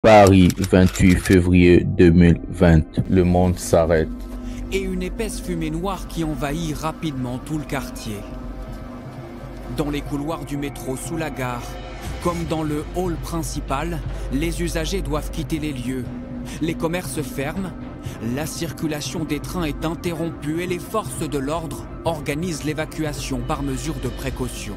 Paris, 28 février 2020. Le monde s'arrête. Et une épaisse fumée noire qui envahit rapidement tout le quartier. Dans les couloirs du métro sous la gare, comme dans le hall principal, les usagers doivent quitter les lieux. Les commerces ferment, la circulation des trains est interrompue et les forces de l'ordre organisent l'évacuation par mesure de précaution.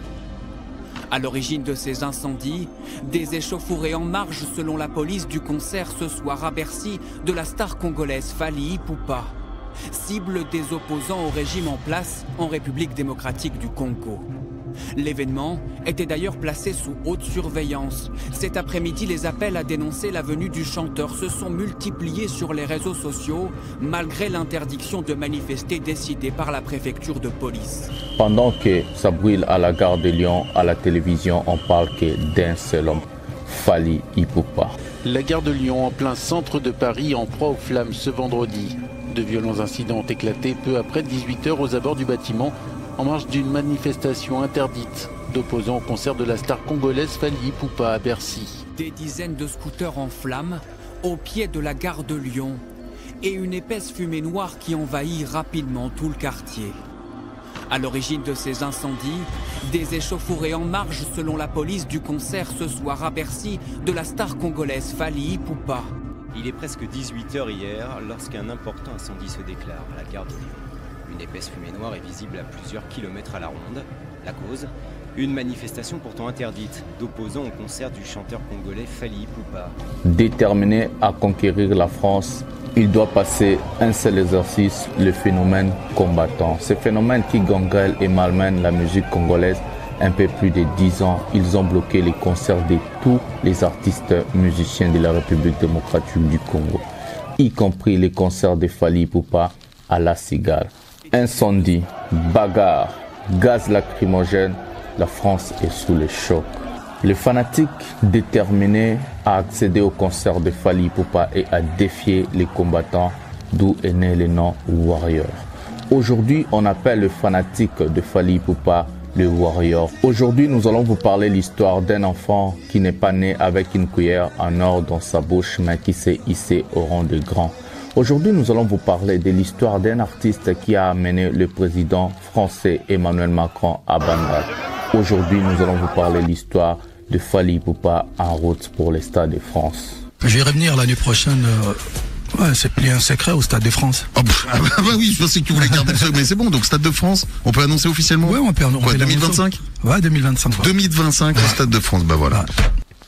À l'origine de ces incendies, des échauffourées en marge selon la police du concert ce soir à Bercy de la star congolaise Fally Ipupa, cible des opposants au régime en place en République démocratique du Congo. L'événement était d'ailleurs placé sous haute surveillance. Cet après-midi, les appels à dénoncer la venue du chanteur se sont multipliés sur les réseaux sociaux, malgré l'interdiction de manifester décidée par la préfecture de police. Pendant que ça brûle à la gare de Lyon, à la télévision, on parle que d'un seul homme, Fally Ipupa. La gare de Lyon, en plein centre de Paris, en proie aux flammes ce vendredi. De violents incidents ont éclaté peu après 18 h aux abords du bâtiment, en marge d'une manifestation interdite d'opposants au concert de la star congolaise Fally Ipupa à Bercy. Des dizaines de scooters en flammes au pied de la gare de Lyon et une épaisse fumée noire qui envahit rapidement tout le quartier. À l'origine de ces incendies, des échauffourées en marge selon la police du concert ce soir à Bercy de la star congolaise Fally Ipupa. Il est presque 18 h hier lorsqu'un important incendie se déclare à la gare de Lyon. Une épaisse fumée noire est visible à plusieurs kilomètres à la ronde. La cause ? Une manifestation pourtant interdite d'opposants au concert du chanteur congolais Fally Ipupa. Déterminé à conquérir la France, il doit passer un seul exercice, le phénomène combattant. Ce phénomène qui gangrène et malmène la musique congolaise un peu plus de 10 ans. Ils ont bloqué les concerts de tous les artistes musiciens de la République démocratique du Congo, y compris les concerts de Fally Ipupa à La Cigale. Incendie, bagarre, gaz lacrymogène, la France est sous le choc. Les fanatiques déterminés à accéder au concert de Fally Ipupa et à défier les combattants, d'où est né le nom Warrior. Aujourd'hui, on appelle le fanatique de Fally Ipupa le Warrior. Aujourd'hui, nous allons vous parler de l'histoire d'un enfant qui n'est pas né avec une cuillère en or dans sa bouche, mais qui s'est hissé au rang de grand. Aujourd'hui, nous allons vous parler de l'histoire d'un artiste qui a amené le président français Emmanuel Macron à Bandar. Aujourd'hui, nous allons vous parler de l'histoire de Fally Ipupa en route pour les Stades de France. Je vais revenir l'année prochaine. Ouais, c'est plié un secret au Stade de France. Oh, bah oui, je pensais que tu voulais garder le secret, mais c'est bon, donc Stade de France, on peut annoncer officiellement. Ouais, on peut annoncer. Quoi, 2025 ? Ouais, 2025. Ouais. 2025 au Stade de France, bah voilà. Ouais.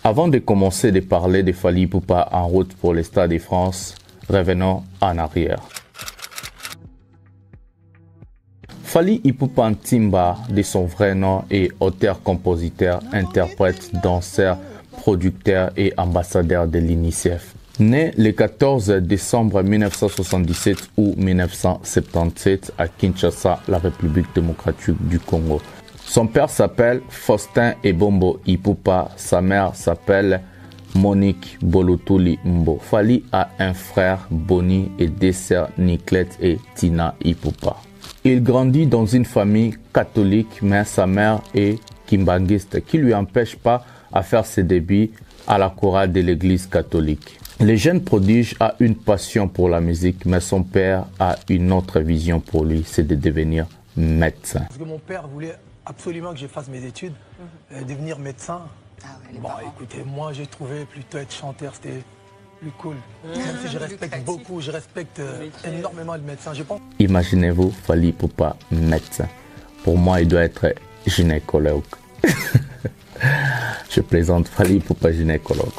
Avant de commencer de parler de Fally Ipupa en route pour les Stades de France, revenons en arrière. Fally Ipupa Ntimba, de son vrai nom, est auteur, compositeur, interprète, danseur, producteur et ambassadeur de l'UNICEF. Né le 14 décembre 1977 ou 1977 à Kinshasa, la République démocratique du Congo. Son père s'appelle Faustin Ebombo Ipupa, sa mère s'appelle Monique Bolotuli Mbo. Fally a un frère, Boni, et deux sœurs, Niclette et Tina Ipupa. Il grandit dans une famille catholique, mais sa mère est kimbangiste, qui ne lui empêche pas à faire ses débuts à la chorale de l'église catholique. Le jeune prodige a une passion pour la musique, mais son père a une autre vision pour lui, c'est de devenir médecin. Parce que mon père voulait absolument que je fasse mes études, devenir médecin. Ah ouais, bon, écoutez, moi j'ai trouvé plutôt être chanteur, c'était plus cool. Même si je respecte beaucoup, je respecte énormément le médecin. Je pense... Imaginez-vous Fally Ipupa médecin. Pour moi, il doit être gynécologue. Je plaisante, Fally Ipupa gynécologue.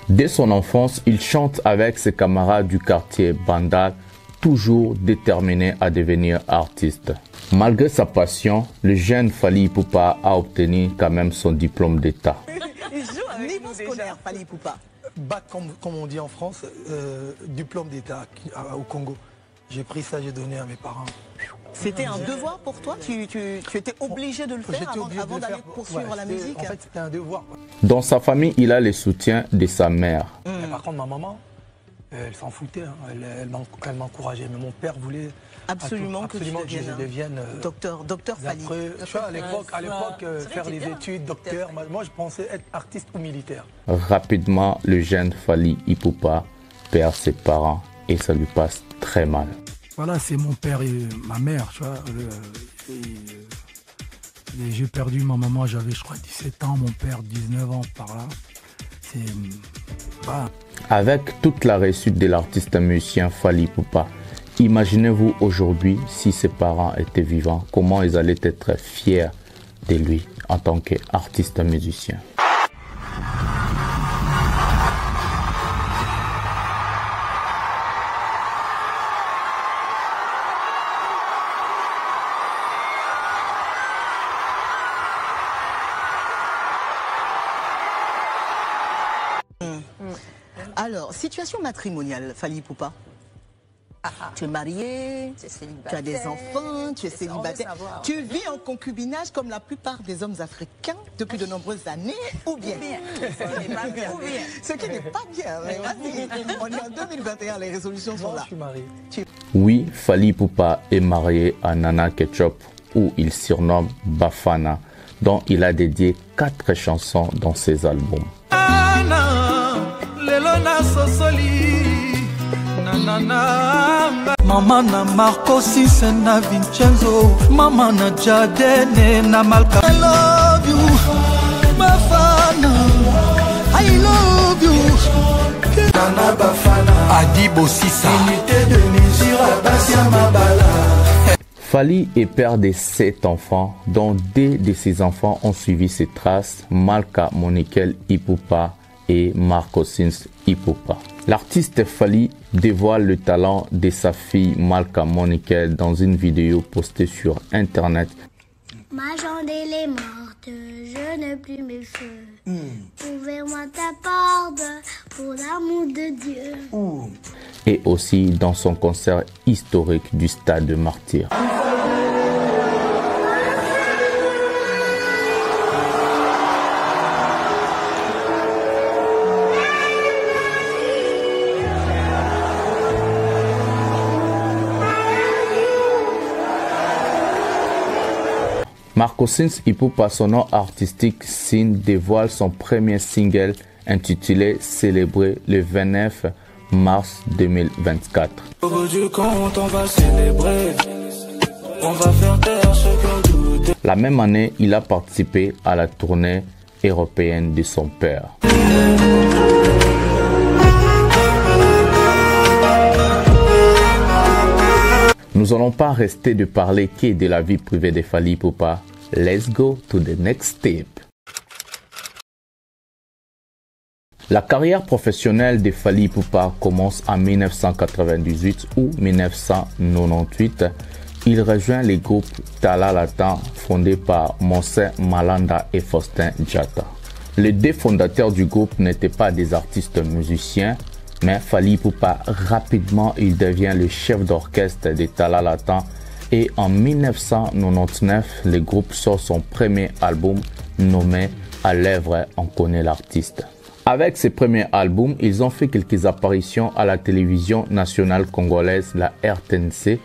Dès son enfance, il chante avec ses camarades du quartier Bandar, toujours déterminé à devenir artiste. Malgré sa passion, le jeune Fally Ipupa a obtenu quand même son diplôme d'État. Il joue à un niveau scolaire, Fally Ipupa. Bac, comme on dit en France, diplôme d'État au Congo. J'ai pris ça, j'ai donné à mes parents. C'était un devoir pour toi? Tu étais obligé de le faire avant d'aller poursuivre la musique? En fait, c'était un devoir. Dans sa famille, il a le soutien de sa mère. Mais par contre, ma maman, Elle s'en foutait, hein. Elle m'encourageait. Mais mon père voulait absolument que je devienne docteur Fally. À l'époque, faire les études, docteur, moi je pensais être artiste ou militaire. Rapidement, le jeune Fally Ipupa perd ses parents et ça lui passe très mal. Voilà, c'est mon père et ma mère, tu vois. J'ai perdu ma maman, j'avais je crois 17 ans, mon père 19 ans par là. Voilà. Avec toute la réussite de l'artiste musicien Fally Ipupa, imaginez-vous aujourd'hui si ses parents étaient vivants, comment ils allaient être fiers de lui en tant qu'artiste musicien. Alors, situation matrimoniale, Fally Ipupa. Tu es marié, tu as des enfants, tu es célibataire. Tu vis en concubinage comme la plupart des hommes africains depuis de nombreuses années, ou bien ce qui n'est pas bien. Mais on est en 2021, les résolutions sont là. Je suis marié. Oui, Fally Ipupa est marié à Nana Ketchup, où il surnomme Bafana, dont il a dédié 4 chansons dans ses albums. Mama na Marco Sisse na Vincenzo, mama na Jadene na Malka. I love you, Bafana. I love you. Nana Bafana. Adibo Sissa. Unité de mesure à Bassia Mabala. Fally est père de 7 enfants, dont 2 de ses enfants ont suivi ses traces, Malka Monikel Ipupa et Marco Sisse Ipupa. L'artiste Fally dévoile le talent de sa fille Malka Monikel dans une vidéo postée sur internet. Ma chandelle est morte, je n'ai plus mes feux. Ouvre-moi ta porte pour l'amour de Dieu. Et aussi dans son concert historique du Stade de Martyrs. Marco Sisse Ipupa, son nom artistique Sin, dévoile son premier single intitulé Célébrer le 29 mars 2024. Au bout du compte, on va célébrer. On va faire taire ce qu'on doute. La même année, il a participé à la tournée européenne de son père. Nous n'allons pas rester de parler que de la vie privée de Fally Ipupa. Let's go to the next step. La carrière professionnelle de Fally Ipupa commence en 1998 ou 1998. Il rejoint le groupe Tala Latan, fondé par Monsé Malanda et Faustin Diatta. Les 2 fondateurs du groupe n'étaient pas des artistes musiciens, mais Fally Ipupa, rapidement, il devient le chef d'orchestre de Tala Latan et en 1999, le groupe sort son premier album nommé À l'œuvre, on connaît l'artiste. Avec ses premiers albums, ils ont fait quelques apparitions à la télévision nationale congolaise, la RTNC.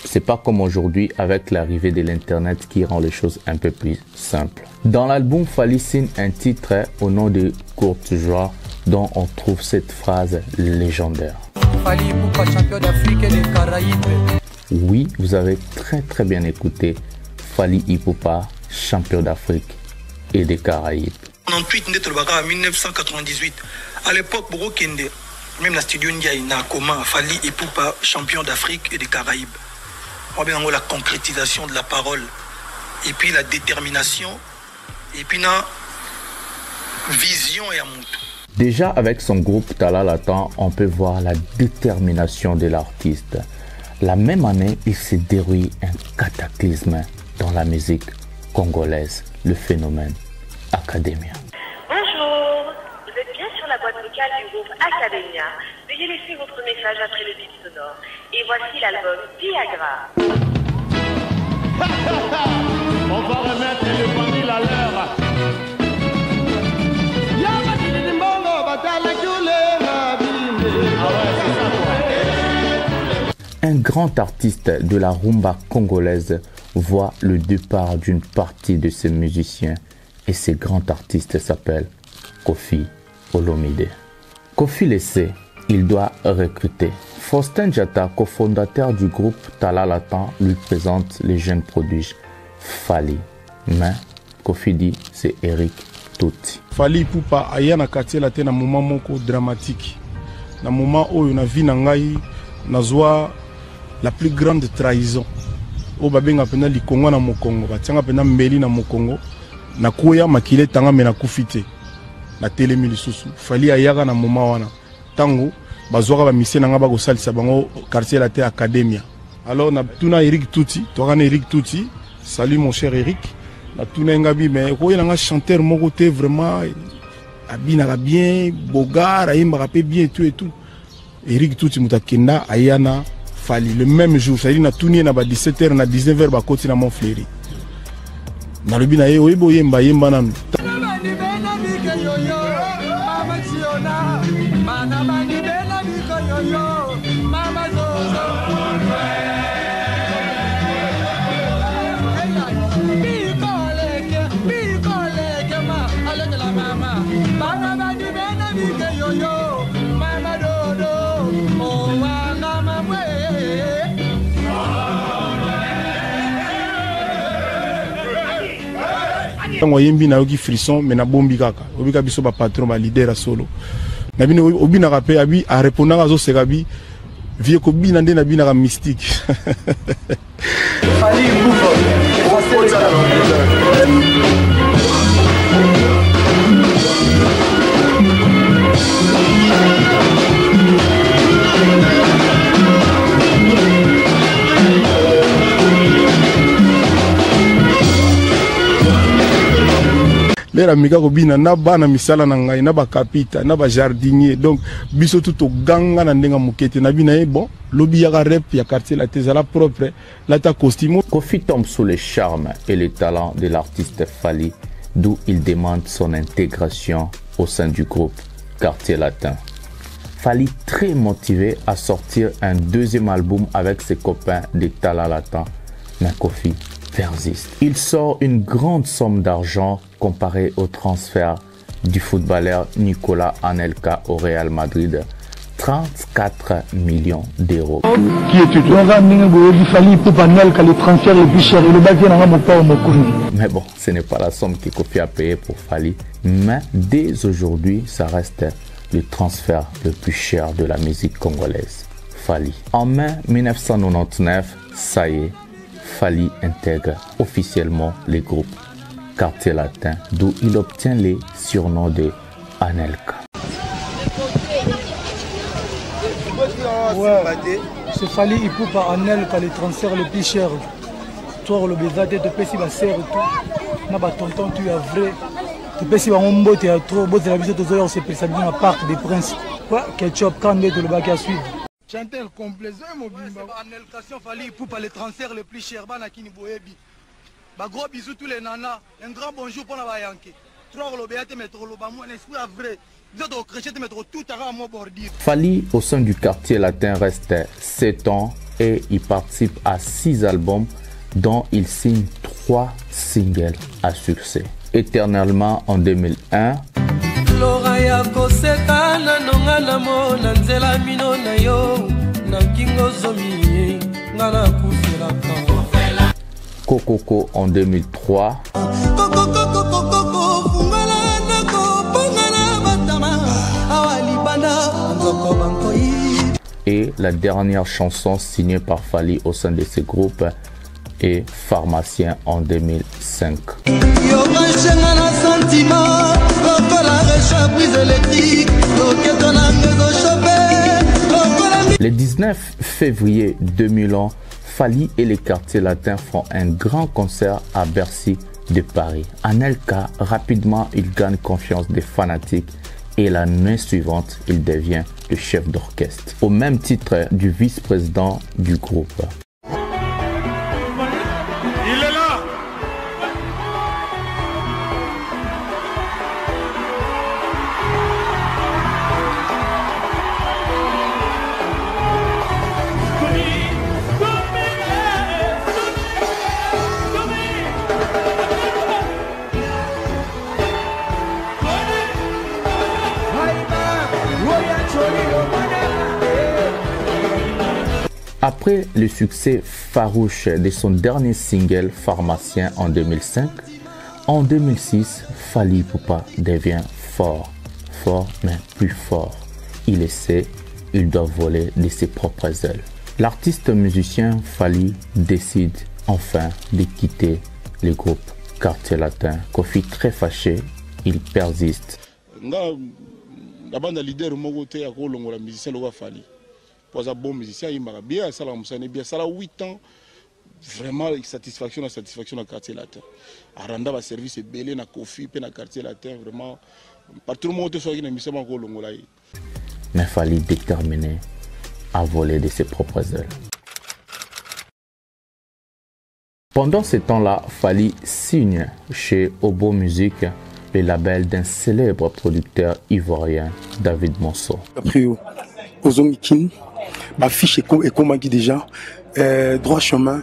C'est pas comme aujourd'hui avec l'arrivée de l'internet qui rend les choses un peu plus simples. Dans l'album, Fally signe un titre au nom de Courte Joie, dont on trouve cette phrase légendaire. Fally Ipupa, champion d'Afrique et des Caraïbes. Oui, vous avez très bien écouté. Fally Ipupa, champion d'Afrique et des Caraïbes. En 1998, à l'époque, même la studio Ndiaye n'a comment Fally Ipupa, champion d'Afrique et des Caraïbes. On a la concrétisation de la parole, et puis la détermination, et puis la vision et amour. Déjà avec son groupe Tala Latan, on peut voir la détermination de l'artiste. La même année, il s'est déroulé un cataclysme dans la musique congolaise, le phénomène Academia. Bonjour, vous êtes bien sur la boîte vocale du groupe Academia. Veuillez laisser votre message après le bip sonore. Et voici l'album Viagra. On va remettre le bandit à l'heure. Ah ouais, Un grand artiste de la rumba congolaise voit le départ d'une partie de ses musiciens et ce grand artiste s'appelle Koffi Olomide. Koffi le sait, il doit recruter. Faustin Diatta, cofondateur du groupe Talalatan, lui présente les jeunes prodiges Fally. Mais Koffi dit c'est Eric Touti. Fally Ipupa aya na quartier la te na moment moko dramatique. Na moment oyo na vie na ngai nazwa la plus grande trahison. O babenga pena likongo na mokongo, batianga pena mbeli na mokongo. Na kuya makile tanga mena kufite. Na telemi lisusu. Fally ayaka na moment wana. Tango bazwaka ba mission nga ba ko salisa bango quartier la te academia. Alors na tuna Eric Touti, tokana Eric Touti. Salut mon cher Eric. Na tuna ngabi mais ko yanga chanteur moko te vraiment abina bien, bogar, ayimba rapé bien tout et tout. Eric Touti mutakenda ayana Fally le même jour, ça dit na tuni na ba 17h na 19h ba koti na Montfleury. Na lobi na ye oyebo yemba yemba nanu. Tango yembi na yoki frisson mais na bombi kaka obika biso ba patron ba leader a solo na bino obina rapé abi a répondre à zo sekabi vie ko bina nde na bina ka mystique. Fally Lera mika ko bina na bana misala na ngai na ba kapita na ba jardinier donc biso tout ganga na ndenga mukete na bina bon lobby ya rep ya quartier la tezala propre la ta costume. Koffi tombe sous le charme et le talent de l'artiste Fally, d'où il demande son intégration au sein du groupe Quartier Latin. Fally, très motivé à sortir un deuxième album avec ses copains de Talalatan, mais Koffi persiste. Il sort une grande somme d'argent comparée au transfert du footballeur Nicolas Anelka au Real Madrid, 34 millions d'euros. Qui est-tu? Mais bon, ce n'est pas la somme que Koffi a payée pour Fally, mais dès aujourd'hui, ça reste le transfert le plus cher de la musique congolaise. Fally. En mai 1999, ça y est, Fally intègre officiellement les groupes Quartier Latin, d'où il obtient les surnoms de Anelka. Ouais, c'est Fally Ipupa Anelka, les transferts les plus chers. Toi, le bézade, tu peux si ma sœur et tout. Na ba tonton, tu es vrai. Tu peux si ma hombo, tu es trop beau. C'est la visite aux heures, c'est pour ça que je Parc des Princes. Quoi, ketchup, quand de le bac à suivre. Chanteur complaisant, mon bimba. Anelka, Fally Ipupa, les transferts les plus chers. Banakini Boyebi. Bah, gros bisous tous les nanas. Un grand bonjour pour la Bayanke. Trop le béate, mettre le bamou, un esprit à vrai. Fally, au sein du Quartier Latin, reste 7 ans et il participe à 6 albums dont il signe 3 singles à succès. Éternellement en 2001. Kokoko en 2003. Et la dernière chanson signée par Fally au sein de ce groupe est Pharmacien en 2005. Le 19 février 2001, Fally et les Quartiers Latins font un grand concert à Bercy de Paris. Anelka, rapidement, il gagne confiance des fanatiques et l'année suivante, il devient le chef d'orchestre, au même titre du vice-président du groupe. Il est là. Après le succès farouche de son dernier single Pharmacien en 2005, en 2006, Fally Ipupa devient fort mais plus fort. Il le sait, il doit voler de ses propres ailes. L'artiste musicien Fally décide enfin de quitter le groupe Quartier Latin. Kofi très fâché, il persiste. La bande leader moko te ya ko longola musicien loba Fally. Pour un bon musicien, il m'a bien ça la musane bien ça la 8 ans. Vraiment satisfaction dans Quartier Latin. Aranda va service belé na Kofi pe na Quartier Latin vraiment par tout le monde soit qui na mission ko longola. Mais Fally déterminé à voler de ses propres ailes. Pendant ce temps-là, Fally signe chez Obo Music, le label d'un célèbre producteur ivoirien, David Monceau. Après, Ozomikin, ma fiche est comme dit déjà, droit chemin,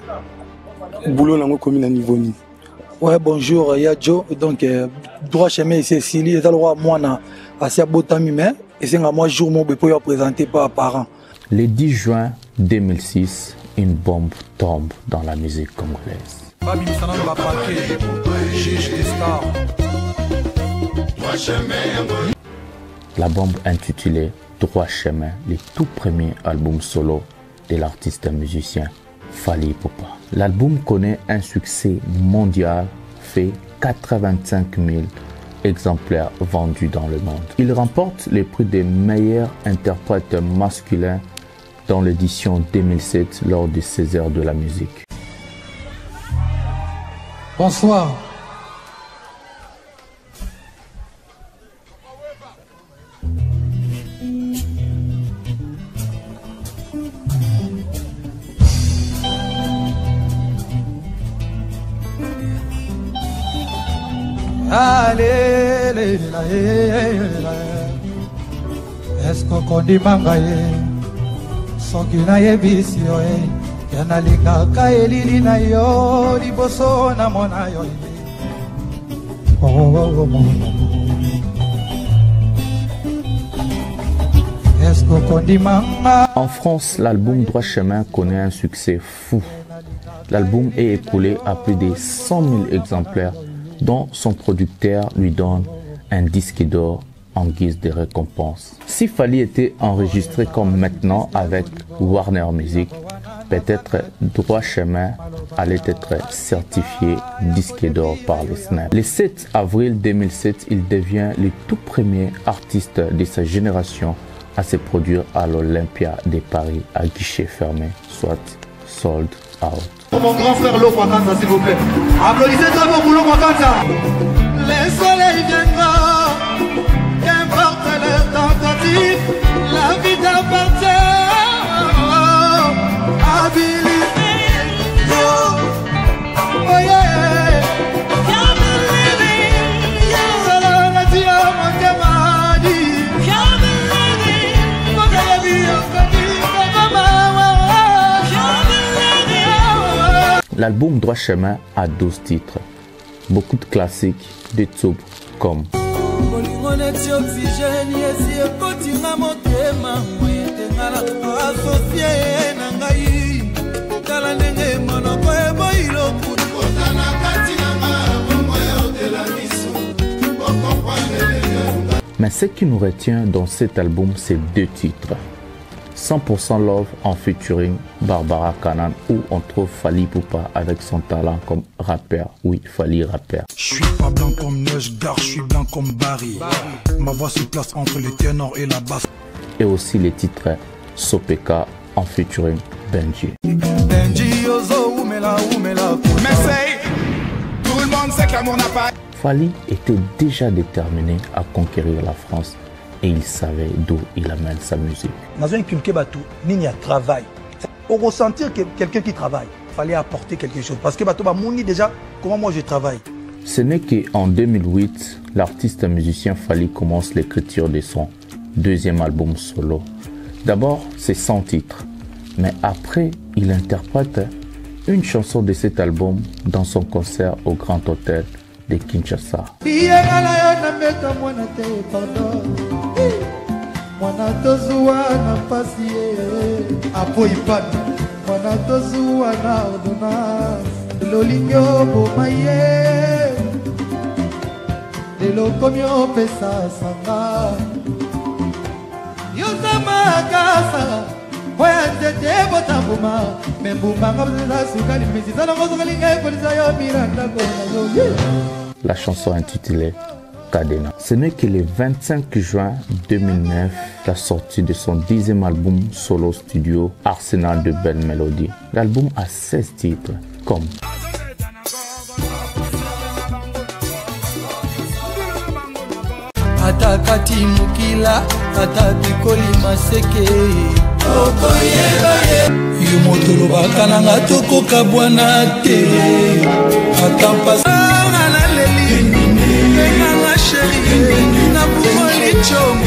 boulot dans commune à niveau. Ouais, bonjour, Yadjo. Donc, droit chemin, c'est Sili, et alors moi, à Botami, mais c'est un mois jour, mon bébé présenté par parents. Le 10 juin 2006, une bombe tombe dans la musique congolaise. La bombe intitulée Droit Chemin, le tout premier album solo de l'artiste musicien Fally Ipupa. L'album connaît un succès mondial, fait 85 000 exemplaires vendus dans le monde. Il remporte le prix des meilleurs interprètes masculins dans l'édition 2007 lors du César de la musique. Bonsoir. Allez, est-ce qu'on dit mangaye? Soki na yebisi yo yanalinga ka elili na yo liboso na mona yo. En France, l'album Droit Chemin connaît un succès fou. L'album est écoulé à plus de 100 000 exemplaires, dont son producteur lui donne un disque d'or en guise de récompense. Si Fally était enregistré comme maintenant avec Warner Music, peut-être Droit Chemin allait être certifié disque d'or par le SNEP. Le 7 avril 2007, il devient le tout premier artiste de sa génération à se produire à l'Olympia de Paris à guichet fermé, soit sold out. Pour mon grand frère Lo Kwakanza, s'il vous plaît. Applaudissez d'abord pour Lo Kwakanza. Les soleils viendront, qu'importe leur tentative, la vie t'appartient. L'album Droit Chemin a 12 titres, beaucoup de classiques, de tubes comme Mais ce qui nous retient dans cet album, c'est 2 titres. 100% Love en featuring Barbara Kanan, où on trouve Fally Ipupa avec son talent comme rappeur. Oui, Fally rappeur. Je suis pas blanc comme neige, gare, je suis blanc comme Barry. Ma voix se place entre le ténor et la basse. Et aussi les titres Sopeka en featuring Benji. Benji, Ozo, Oumela, Oumela. Mais c'est, tout le monde sait que l'amour n'a pas. Fally était déjà déterminé à conquérir la France. Et il savait d'où il amène sa musique. Dans un culture bateau, il y a travail. Pour ressentir que quelqu'un qui travaille, il fallait apporter quelque chose. Parce que bateau va mouni déjà comment moi je travaille. Ce n'est qu'en 2008, l'artiste musicien Fally commence l'écriture de son deuxième album solo. D'abord, c'est 100 titres. Mais après, il interprète une chanson de cet album dans son concert au Grand Hôtel de Kinshasa. wana tozuwa na ordonnance lolingi obomaye lelo komi opesa sanga yoza makasa oya nzete botambuma me mbumbanga bozeza sukali mesiza nango sokalinga ekolisa yo miranda kona yo. La chanson intitulée Cadena. Ce n'est que le 25 juin 2009 la sortie de son 10e album solo studio Arsenal de belles mélodies. L'album a 16 titres comme Atakati mukila atabikoli maseke yo motolo bakananga tokoka bwana te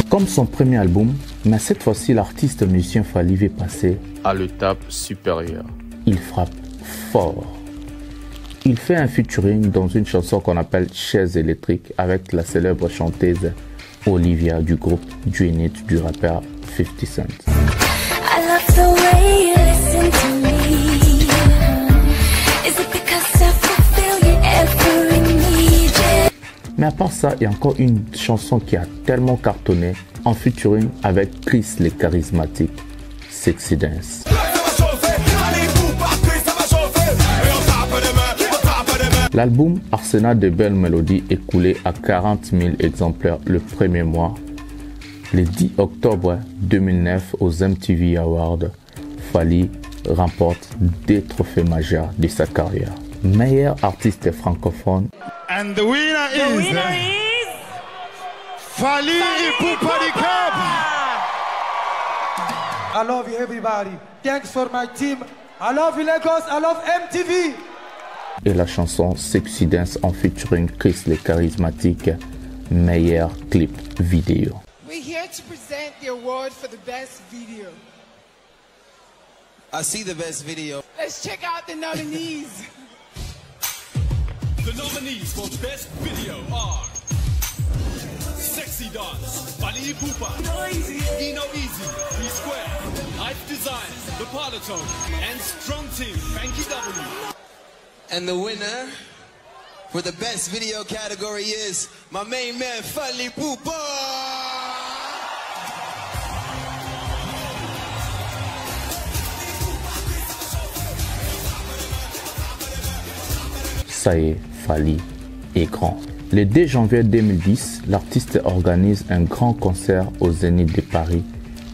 Comme son premier album, mais cette fois-ci l'artiste musicien Fally veut passer à l'étape supérieure. Il frappe fort. Il fait un featuring dans une chanson qu'on appelle Chaise électrique avec la célèbre chanteuse Olivia du groupe Duenit du rappeur 50 Cent. Mais à part ça, il y a encore une chanson qui a tellement cartonné en featuring avec Chris le charismatique, Sexy Dance. L'album Arsenal de belles mélodies écoulé à 40 000 exemplaires le premier mois. Le 10 octobre 2009 aux MTV Awards, Fally remporte 2 trophées majeurs de sa carrière. Meilleur artiste francophone. And the winner is Fally Ipupa the Cup. I love you everybody. Thanks for my team. I love you Lagos. I love MTV. Et la chanson Sexy Dance en featuring Chris le charismatique, meilleur clip vidéo. We're here to present the award for the best video. I see the best video. Let's check out the nominees. The nominees for best video are Sexy Dance, Fally Ipupa, Eno Easy, P-Square, Life Design, The Parlotone, and Strong Team, Frankie W. And the winner for the best video category is my main man, Fally Ipupa. Ça y est, Fally est grand. Le 2 janvier 2010, l'artiste organise un grand concert au Zénith de Paris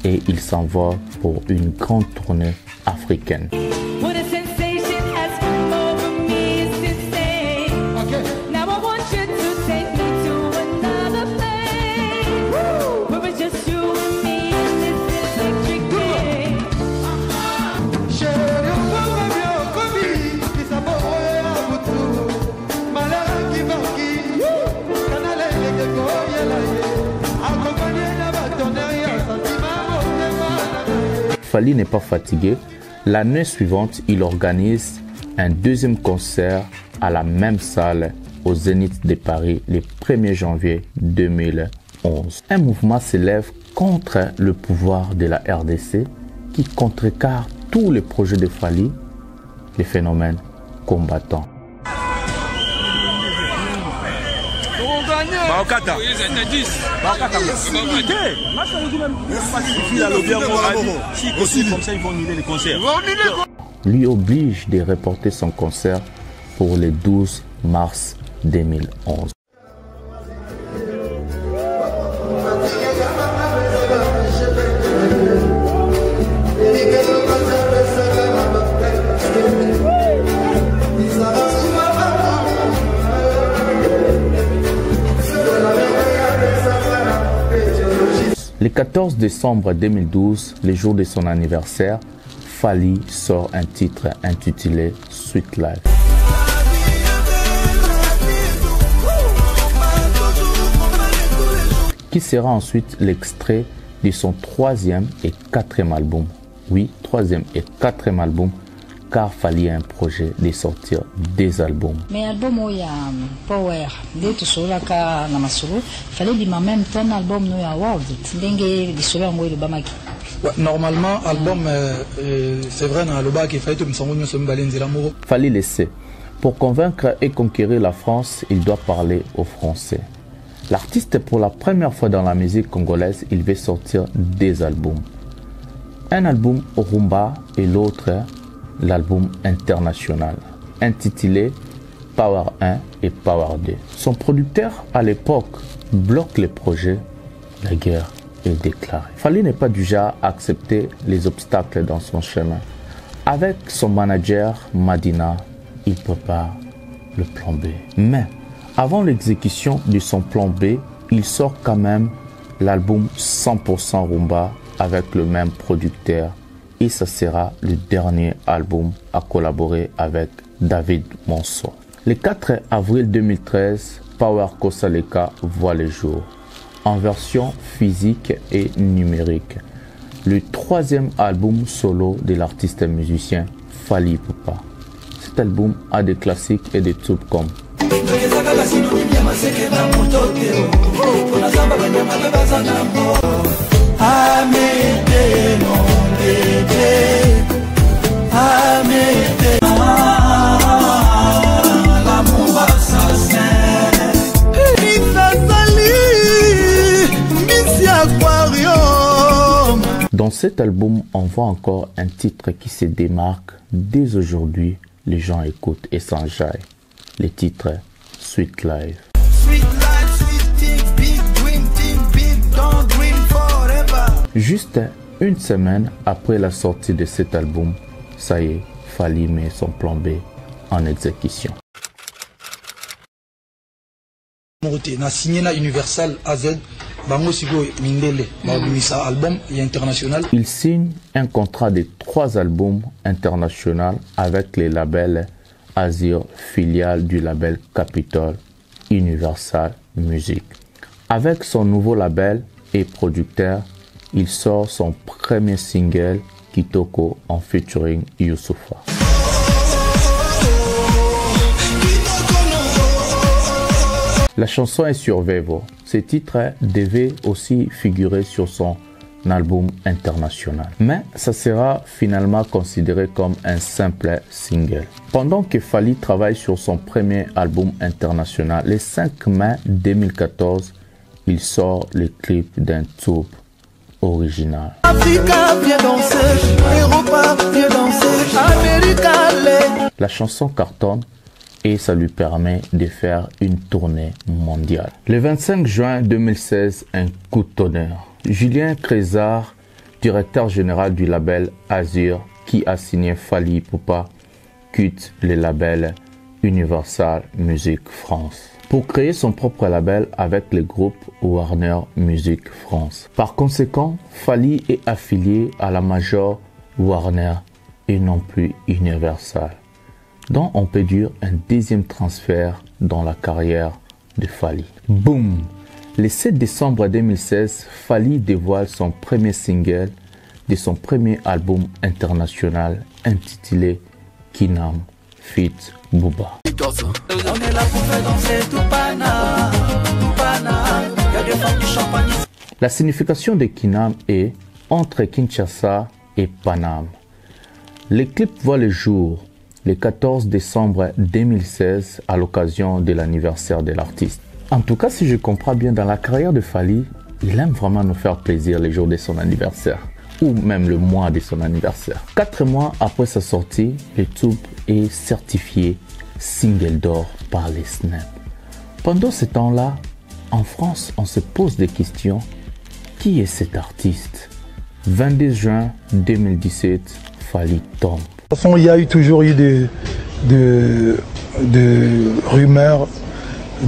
et il s'envole pour une grande tournée africaine. Fally n'est pas fatigué. L'année suivante, il organise un 2e concert à la même salle au Zénith de Paris le 1er janvier 2011. Un mouvement s'élève contre le pouvoir de la RDC qui contrecarre tous les projets de Fally, les phénomènes combattants. Lui oblige de reporter son concert pour le 12 mars 2011. Le 14 décembre 2012, le jour de son anniversaire, Fally sort un titre intitulé Sweet Life. Qui sera ensuite l'extrait de son 3e et 4e album. Oui, 3e et 4e album, car Fally a un projet de sortir des albums. Mais album où il y a Power, dès tout cela na masolo, fallait dire même ton album no ya world, dengue di solo ngo le bamaki. Ouais, normalement, album, c'est vrai, dans le bac, il fallait que nous sommes l'amour. Fally laisser. Pour convaincre et conquérir la France, il doit parler aux Français. L'artiste, pour la première fois dans la musique congolaise, il veut sortir des albums. Un album rumba et l'autre, l'album international, intitulé Power 1 et Power 2. Son producteur, à l'époque, bloque les projets. La guerre est déclarée. Fally n'est pas du genre à accepter les obstacles dans son chemin. Avec son manager, Madina, il prépare le plan B. Mais avant l'exécution de son plan B, il sort quand même l'album 100% rumba avec le même producteur. Et ça sera le dernier album à collaborer avec David Monson. Le 4 avril 2013, Power Kosaleka voit le jour, en version physique et numérique. Le troisième album solo de l'artiste musicien Fally Ipupa. Cet album a des classiques et des tubes comme Dans cet album, on voit encore un titre qui se démarque. Dès aujourd'hui, les gens écoutent et s'enjaillent. Le titre Sweet Life. Juste une semaine après la sortie de cet album, ça y est, Fally met son plan B en exécution. Na signé na Universal AZ, album et international. Il signe un contrat de 3 albums internationaux avec les labels Azir, filiale du label Capitol Universal Music. Avec son nouveau label et producteur, il sort son premier single Kitoko en featuring Youssoufa. La chanson est sur Vevo. Ce titre devait aussi figurer sur son album international. Mais ça sera finalement considéré comme un simple single. Pendant que Fally travaille sur son premier album international, le 5 mai 2014, il sort le clip d'un tube original. La chanson cartonne et ça lui permet de faire une tournée mondiale. Le 25 juin 2016, un coup de tonnerre. Julien Crésard, directeur général du label Azur, qui a signé Fally Ipupa, quitte le label Universal Music France pour créer son propre label avec le groupe Warner Music France. Par conséquent, Fally est affilié à la major Warner et non plus Universal. Donc on peut dire un deuxième transfert dans la carrière de Fally. Boum! Le 7 décembre 2016, Fally dévoile son premier single de son premier album international intitulé Kinam feat. Booba. La signification de Kinam est entre Kinshasa et Paname. Le clip voit le jour le 14 décembre 2016 à l'occasion de l'anniversaire de l'artiste. En tout cas, si je comprends bien, dans la carrière de Fally, il aime vraiment nous faire plaisir les jours de son anniversaire ou même le mois de son anniversaire. 4 mois après sa sortie, le tube est certifié single d'or par les Snap. Pendant ce temps-là, en France, on se pose des questions. Qui est cet artiste? 22 juin 2017, Fally tombe. De toute façon, il y a toujours eu de rumeurs.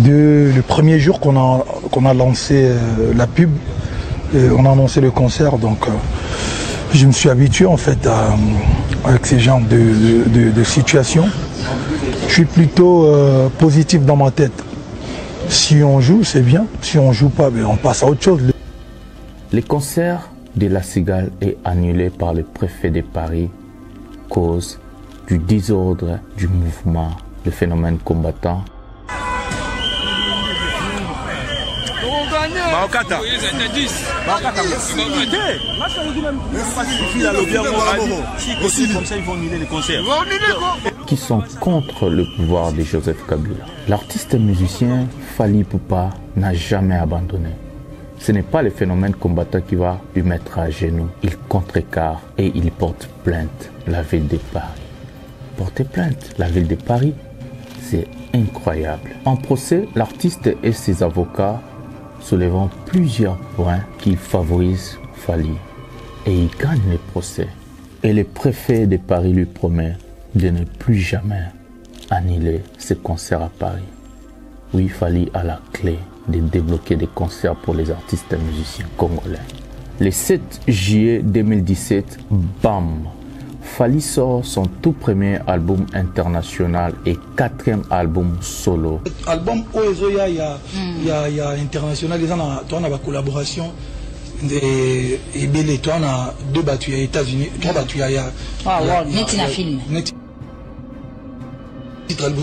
Le premier jour qu'on a lancé la pub, on a annoncé le concert, donc je me suis habitué en fait avec ces genres de situations. Je suis plutôt positif dans ma tête. Si on joue, c'est bien. Si on joue pas, ben, on passe à autre chose. Le concert de La Cigale est annulé par le préfet de Paris, cause du désordre du mouvement, le phénomène combattant. Qui sont contre le pouvoir de Joseph Kabila. L'artiste musicien Fally Ipupa n'a jamais abandonné. Ce n'est pas le phénomène combattant qui va lui mettre à genoux. Il contrecarre et il porte plainte la ville de Paris. Porter plainte la ville de Paris, c'est incroyable. En procès, l'artiste et ses avocats soulevant plusieurs points qui favorisent Fally. Et il gagne le procès. Et le préfet de Paris lui promet de ne plus jamais annuler ses concerts à Paris. Oui, Fally a la clé de débloquer des concerts pour les artistes et musiciens congolais. Le 7 juillet 2017, bam! Fally sort son tout premier album international et 4e album solo. Album Oezoya, il y a international, il y a une collaboration. Et Bélé, toi, on a 2 battus aux États-Unis, 3 battus ailleurs. Ah, ouais, net in a film.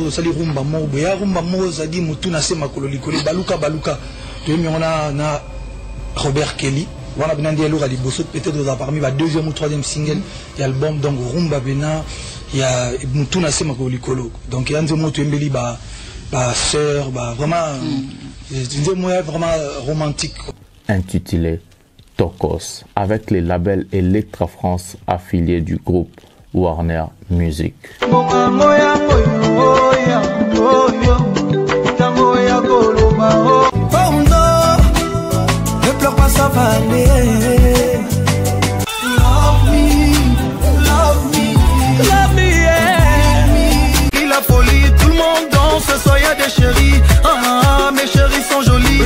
Sali rumba mo boya rumba mo zadi mutuna sema kololikole baluka baluka to mi on a Robert Kelly wana bina ndi elo ali bosso peut-être dans parmi ba 2e ou 3e single et album donc rumba bena il y a mutuna sema kololikolo donc yanze mo to embeli ba sœur ba vraiment c'est vraiment romantique intitulé Tokos avec les labels Electra France affiliés du groupe Warner Music. Ne pleure pas, ça va aller. Love me, yeah. Il a folie, tout le monde danse, ce soir y'a des chéris. Ah, mes chéris sont jolis.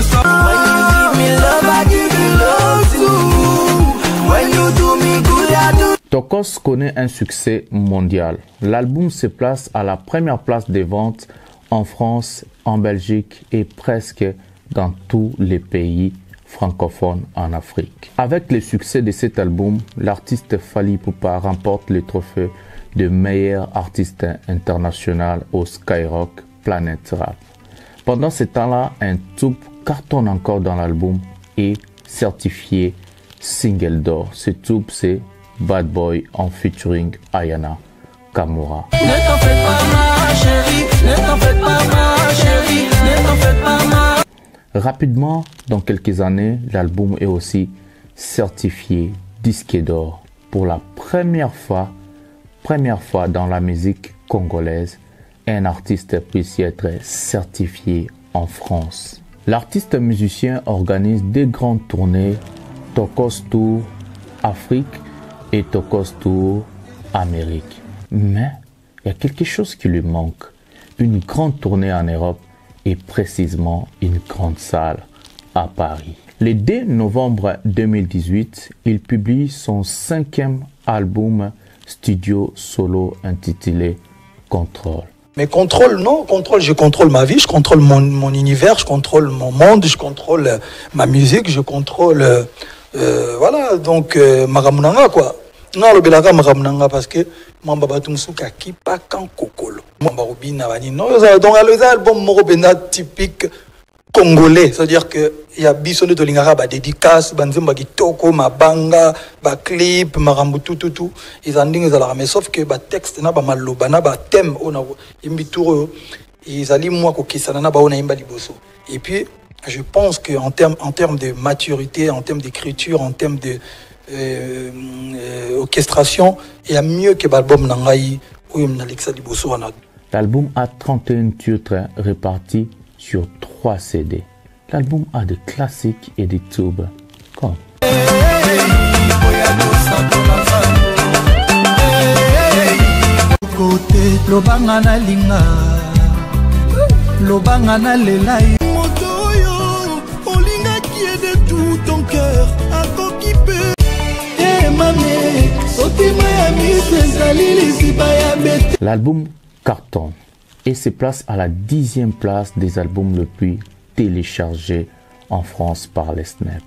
Tokos connaît un succès mondial. L'album se place à la première place des ventes en France, en Belgique et presque dans tous les pays francophones en Afrique. Avec le succès de cet album, l'artiste Fally Ipupa remporte le trophée de meilleur artiste international au Skyrock Planet Rap. Pendant ce temps-là, un tube cartonne encore dans l'album et certifié single d'or. Ce tube, c'est Bad Boy en featuring Ayana Kamura. Ne t'en fais pas ma chérie, ne t'en fais pas ma chérie, ne t'en fais pas ma... Rapidement, dans quelques années, l'album est aussi certifié disque d'or. Pour la première fois dans la musique congolaise, un artiste puisse être certifié en France. L'artiste musicien organise des grandes tournées, Tokos Tour Afrique et Tokos Tour Amérique. Mais il y a quelque chose qui lui manque. Une grande tournée en Europe et précisément une grande salle à Paris. Le 2 novembre 2018, il publie son 5e album studio solo intitulé Contrôle. Mais contrôle, non, contrôle, je contrôle ma vie, je contrôle mon univers, je contrôle mon monde, je contrôle ma musique, je contrôle... voilà, donc Maramunanga quoi. Non, le Belaka Maramunanga parce que Mamba Batumsuka qui pas quand Kokolo. Mamba Robina Vani. Non, donc l'album Morobena typique congolais, c'est-à-dire que il y a Bissonne de Lingara, ba dédicace, Banzemba Kitoko, Mabanga, ba clip, Marambutu tout. Ils en disent à mais sauf que ba texte na ba maloba na ba thème on a imbituro ils allaient moi ko kisana na ba on a imba liboso. Et puis je pense qu'en termes de maturité, en termes d'écriture, en termes de orchestration, il y a mieux que l'album Nangaï ou Alexa Liboso. L'album a 31 titres répartis sur 3 CD. L'album a des classiques et des tubes comme Lobangana linga, Lobangana lelai. L'album cartonne et se place à la 10e place des albums les plus téléchargés en France par les Snap.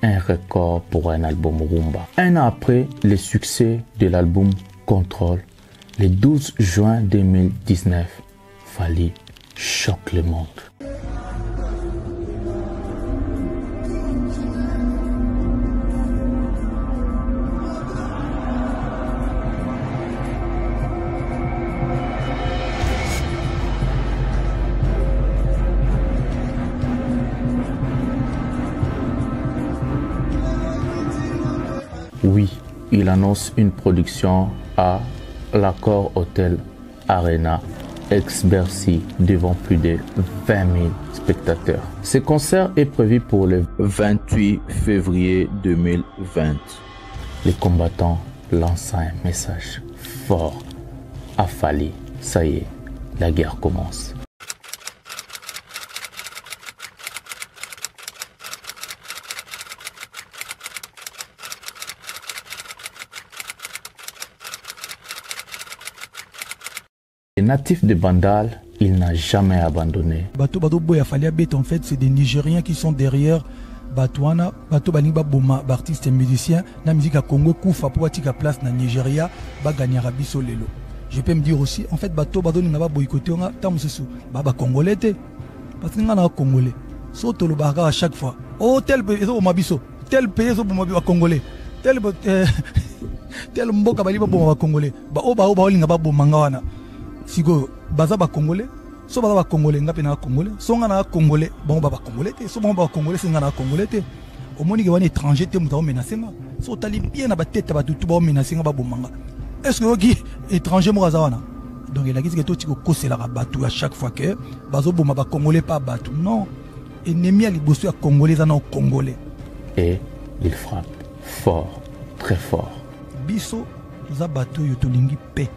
Un record pour un album rumba. Un an après le succès de l'album Contrôle, le 12 juin 2019, Fally choque le monde. Oui, il annonce une production à l'Accor Hotel Arena, ex-Bercy, devant plus de 20 000 spectateurs. Ce concert est prévu pour le 28 février 2020. Les combattants lancent un message fort à Fally. Ça y est, la guerre commence. Les natifs de Bandal, il n'a jamais abandonné. Bato Boya Fally Abet, en fait, c'est des Nigériens qui sont derrière Batouana, Bato Baniba Boma, artistes et musiciens, la musique à Congo, Koufa, pour tika place na Nigeria, Bagani Arabiso Lelo. Je peux me dire aussi, en fait, Bato Badoni n'a pas boycotté, on a Tamusesu, Baba Congolais, parce qu'on a un Congolais. Soto le baga à chaque fois. Oh, tel pays, au Mabiso, tel pays, au Mabiso Congolais, tel Mboka Baliba Boma Congolais, Oba Lingaba Bomangawana. Sigo baza ba congolais so baza ba congolais ngape na congolais so nga na congolais bon ba congolais te so bon ba congolais singa na congolais te au moni ke wana étranger te muta menacer nga so tali bien na ba tête ba tutu ba menacer nga ba bomanga est-ce que qui étranger mo kazawana donc il a dit que to tiko kosela ba batu à chaque fois que bazo boma ba congolais pas batu non ennemi à liboso ya congolais za na congolais et il frappe fort très fort biso za batu yo to lingi paix.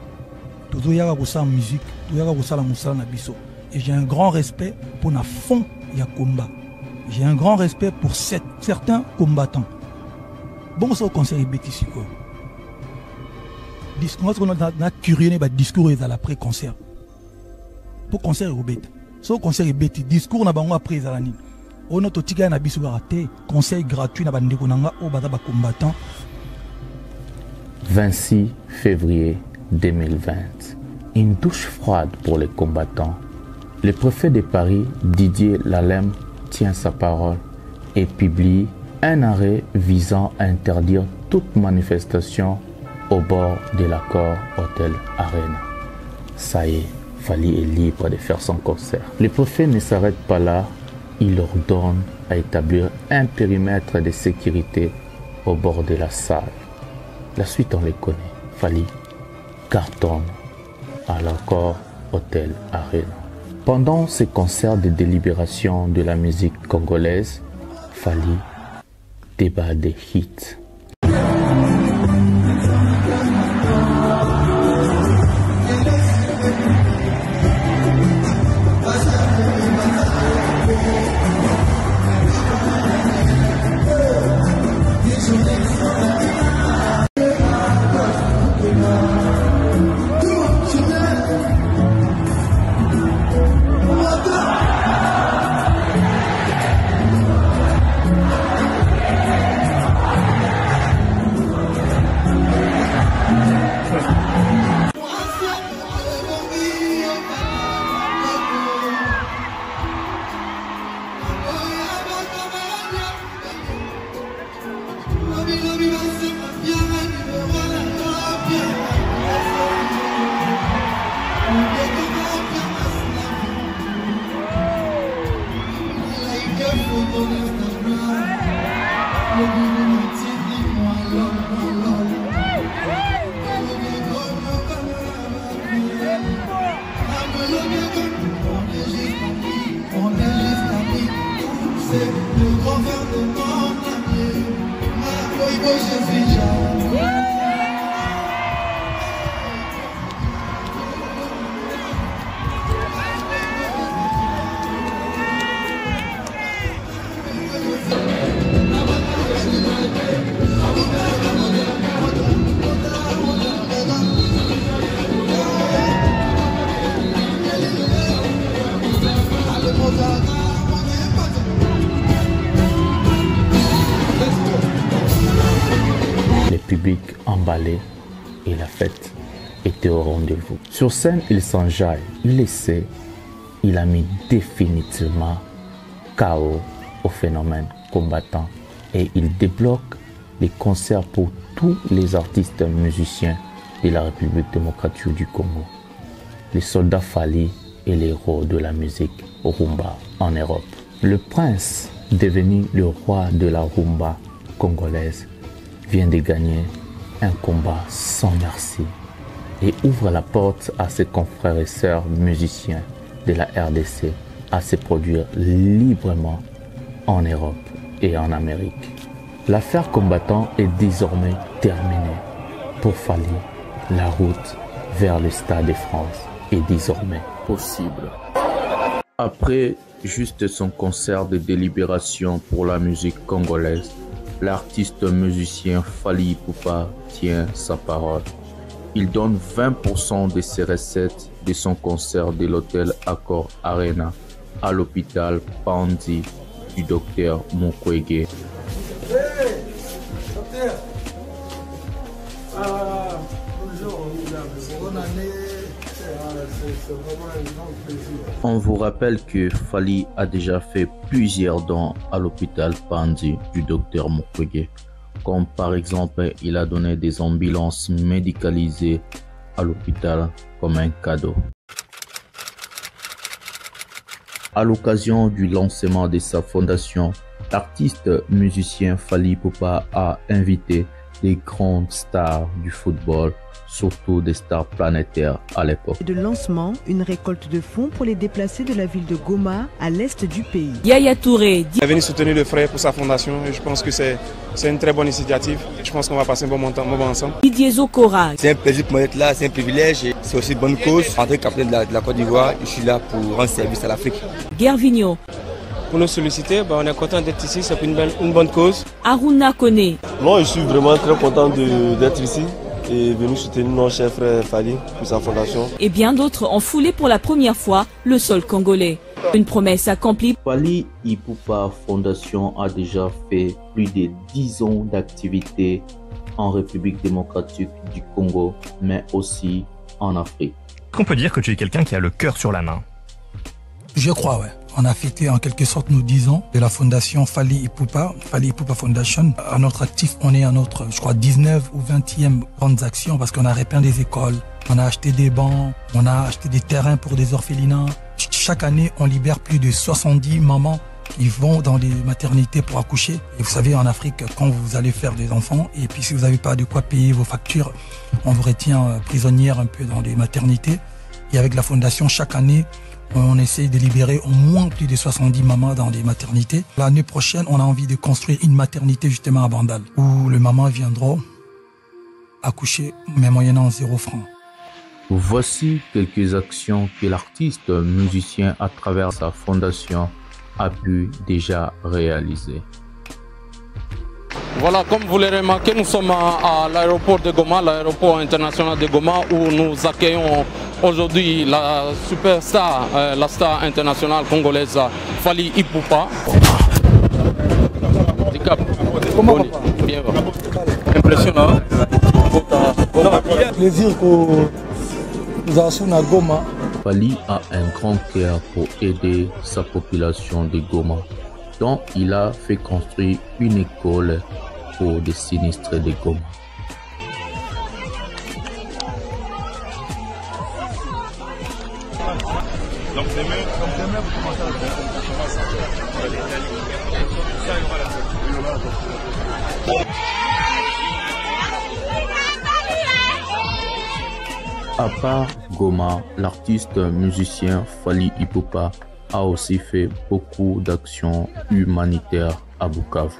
Musique, et j'ai un grand respect pour la fond ya combat. J'ai un grand respect pour certains combattants. Bon, ça au concert ici quoi. Discours qu'on a curieux bah discours à l'après-concert. Pour concert au bête. Ça au concert bête discours na bango après à l'année. On a tout tika na biso raté conseil gratuit na bande konanga au bata ba combattant. 26 février 2020. Une douche froide pour les combattants. Le préfet de Paris, Didier Lalème, tient sa parole et publie un arrêt visant à interdire toute manifestation au bord de l'Accor Hotel Arena. Ça y est, Fally est libre de faire son concert. Le préfet ne s'arrête pas là, il ordonne à établir un périmètre de sécurité au bord de la salle. La suite on les connaît. Fally cartonne à l'Accor Hotel Arena. Pendant ce concert de délibération de la musique congolaise, Fally débat des hits. Emballé et la fête était au rendez-vous. Sur scène, il s'enjaille, il le sait, il a mis définitivement KO au phénomène combattant et il débloque les concerts pour tous les artistes musiciens de la République démocratique du Congo. Les soldats Fally et les héros de la musique rumba en Europe. Le prince, devenu le roi de la rumba congolaise, vient de gagner un combat sans merci et ouvre la porte à ses confrères et sœurs musiciens de la RDC à se produire librement en Europe et en Amérique. L'affaire combattant est désormais terminée. Pour Fally, la route vers le Stade de France est désormais possible. Après juste son concert de délibération pour la musique congolaise, l'artiste musicien Fally Ipupa tient sa parole. Il donne 20% de ses recettes de son concert de l'hôtel Accor Arena à l'hôpital Panzi du docteur Mukwege. On vous rappelle que Fally a déjà fait plusieurs dons à l'hôpital Panzi du docteur Mukwege, comme par exemple il a donné des ambulances médicalisées à l'hôpital comme un cadeau. À l'occasion du lancement de sa fondation, l'artiste musicien Fally Ipupa a invité des grandes stars du football, surtout des stars planétaires à l'époque. De lancement, une récolte de fonds pour les déplacés de la ville de Goma à l'est du pays. Yaya Touré est venu soutenir le frère pour sa fondation et je pense que c'est une très bonne initiative. Je pense qu'on va passer un bon moment ensemble. Didier Zokora. C'est un plaisir pour moi d'être là, c'est un privilège et c'est aussi une bonne cause. En tant que capitaine de la Côte d'Ivoire, je suis là pour rendre service à l'Afrique. Gervinho. Pour nous solliciter, on est content d'être ici, c'est une bonne cause. Aruna Kone. Moi, je suis vraiment très content d'être ici et venu soutenir notre cher frère Fally pour sa fondation. Et bien d'autres ont foulé pour la première fois le sol congolais. Une promesse accomplie. Fally Ipupa Fondation a déjà fait plus de 10 ans d'activité en République démocratique du Congo, mais aussi en Afrique. On peut dire que tu es quelqu'un qui a le cœur sur la main. Je crois, ouais. On a fêté en quelque sorte nos 10 ans de la fondation Fally Ipupa Foundation. À notre actif, on est à notre, je crois, 19 ou 20e grandes actions parce qu'on a repeint des écoles, on a acheté des bancs, on a acheté des terrains pour des orphelinats. Chaque année, on libère plus de 70 mamans qui vont dans les maternités pour accoucher. Et vous savez, en Afrique, quand vous allez faire des enfants, et puis si vous n'avez pas de quoi payer vos factures, on vous retient prisonnière un peu dans les maternités. Et avec la fondation, chaque année, on essaye de libérer au moins plus de 70 mamans dans des maternités. L'année prochaine, on a envie de construire une maternité justement à Bandal, où les mamans viendront accoucher, mais moyennant 0 francs. Voici quelques actions que l'artiste musicien, à travers sa fondation, a pu déjà réaliser. Voilà, comme vous l'avez remarqué, nous sommes à l'aéroport de Goma, l'aéroport international de Goma, où nous accueillons aujourd'hui la superstar, la star internationale congolaise Fally Ipupa. Impressionnant. Plaisir que nous avons à Goma. Fally a un grand cœur pour aider sa population de Goma, dont il a fait construire une école pour des sinistrés de Goma. À part Goma, l'artiste musicien Fally Ipupa a aussi fait beaucoup d'actions humanitaires à Bukavu.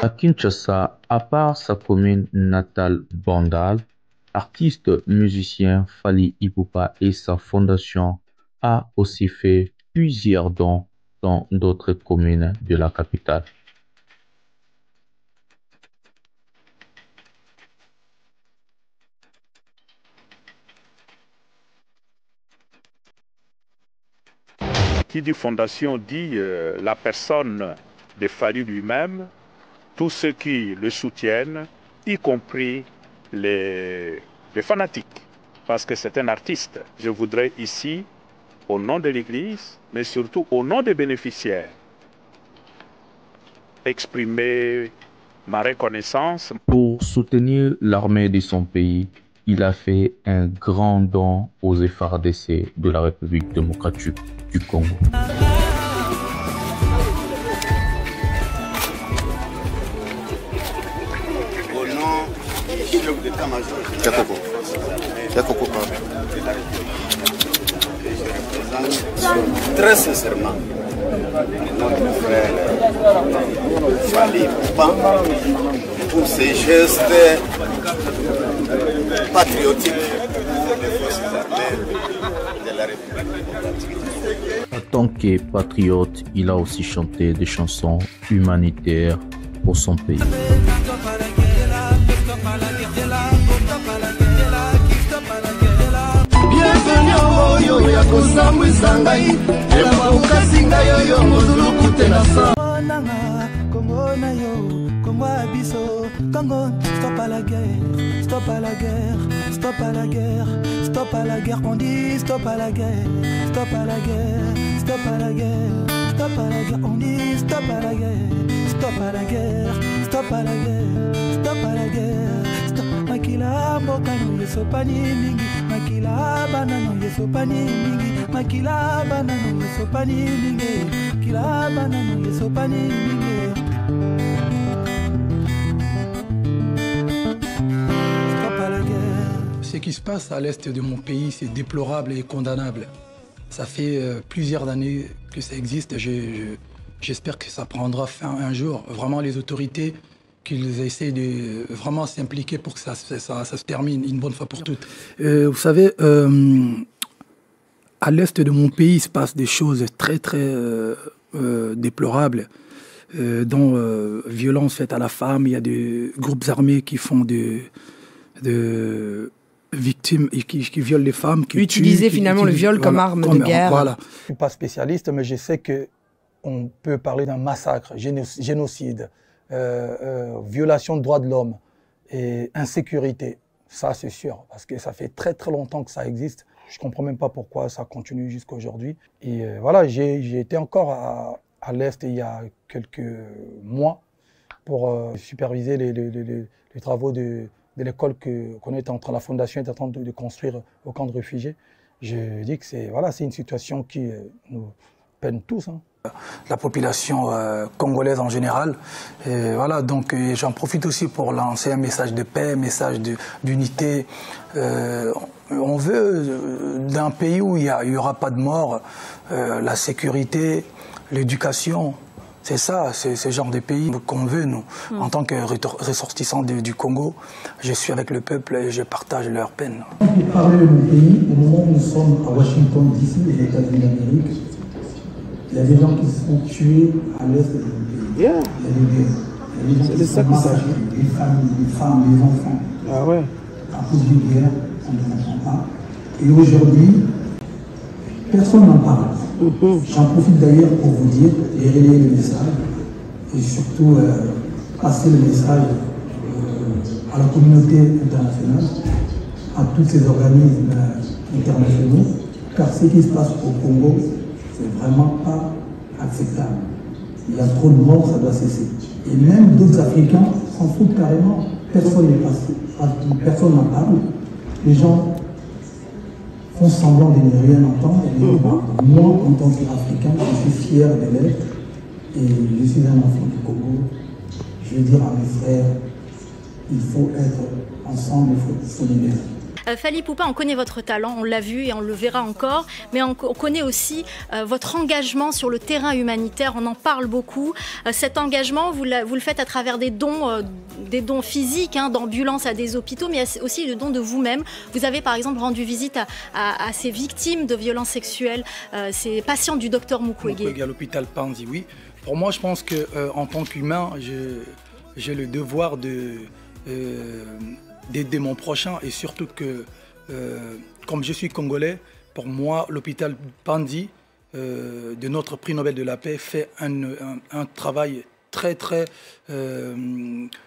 À Kinshasa, à part sa commune natale Bandal, l'artiste musicien Fally Ipupa et sa fondation a aussi fait plusieurs dons dans d'autres communes de la capitale. Qui dit fondation dit la personne de Fally lui-même tous ceux qui le soutiennent, y compris les fanatiques, parce que c'est un artiste. Je voudrais ici, au nom de l'Église, mais surtout au nom des bénéficiaires, exprimer ma reconnaissance. Pour soutenir l'armée de son pays, il a fait un grand don aux FARDC de la République démocratique du Congo. Au nom du chef d'état-major, je représente très sincèrement notre frère Fally Ipupa pour ses gestes patriotiques des forces armées de la République démocratique. En tant que patriote, il a aussi chanté des chansons humanitaires pour son pays. Stop à la guerre, stop à la guerre, stop à la guerre, stop à la guerre, on dit stop à la guerre, stop à la guerre, stop à la guerre, stop à la guerre, on dit stop à la guerre, stop à la guerre, stop à la guerre, stop à la guerre, stop. Makila mokano yesopani mingi, makila banano yesopani mingi, makila banano yesopani mingi, kila banano yesopani mingi. Ce qui se passe à l'est de mon pays, c'est déplorable et condamnable. Ça fait plusieurs années que ça existe. J'espère que ça prendra fin un jour. Vraiment, les autorités, qu'ils essaient de vraiment s'impliquer pour que ça se termine une bonne fois pour toutes. Vous savez, à l'est de mon pays, il se passe des choses très, très déplorables, dont violence faite à la femme. Il y a des groupes armés qui font de victimes et qui violent les femmes. Qui utiliser finalement le viol comme arme de guerre. Voilà. Je ne suis pas spécialiste, mais je sais qu'on peut parler d'un massacre, génocide, violation de droits de l'homme et insécurité. Ça, c'est sûr, parce que ça fait très très longtemps que ça existe. Je ne comprends même pas pourquoi ça continue jusqu'à aujourd'hui. Et voilà, j'ai été encore à l'Est il y a quelques mois pour superviser les travaux de l'école qu'on est en train, la fondation est en train de construire au camp de réfugiés. Je dis que c'est une situation qui nous peine tous. Hein. La population congolaise en général. Et voilà, donc j'en profite aussi pour lancer un message de paix, un message d'unité. On veut d'un pays où il n'y aura pas de mort, la sécurité, l'éducation. C'est ça, c'est ce genre de pays qu'on veut, nous. En tant que ressortissant du Congo, je suis avec le peuple et je partage leur peine. Pour parler de mon pays, au moment où nous sommes à Washington, D.C., les États-Unis d'Amérique, il y a des gens qui se sont tués à l'est de mon pays. Il y a des guerres. C'est de ça qu'il s'agit. Des femmes, des enfants. Ah ouais. À cause d'une guerre, on ne comprend pas. Et aujourd'hui, personne n'en parle. J'en profite d'ailleurs pour vous dire et relayer le message et surtout passer le message à la communauté internationale, à tous ces organismes internationaux, car ce qui se passe au Congo, c'est vraiment pas acceptable. Il y a trop de morts, ça doit cesser. Et même d'autres Africains s'en foutent carrément. Personne n'est passé, personne n'en parle. Les gens font semblant de ne rien entendre. Moi, en tant qu'Africain, je suis fier de l'être et je suis un enfant du Congo. Je veux dire à mes frères, il faut être ensemble, il faut être solidaire. Fally Ipupa, on connaît votre talent, on l'a vu et on le verra encore, mais on connaît aussi votre engagement sur le terrain humanitaire, on en parle beaucoup. Cet engagement, vous le faites à travers des dons physiques, d'ambulances à des hôpitaux, mais aussi le don de vous-même. Vous avez par exemple rendu visite à ces victimes de violences sexuelles, ces patients du docteur Mukwege. À l'hôpital Panzi, oui. Pour moi, je pense qu'en tant qu'humain, j'ai le devoir d'aider mon prochain et surtout que, comme je suis congolais, pour moi, l'hôpital Panzi de notre prix Nobel de la paix fait un travail très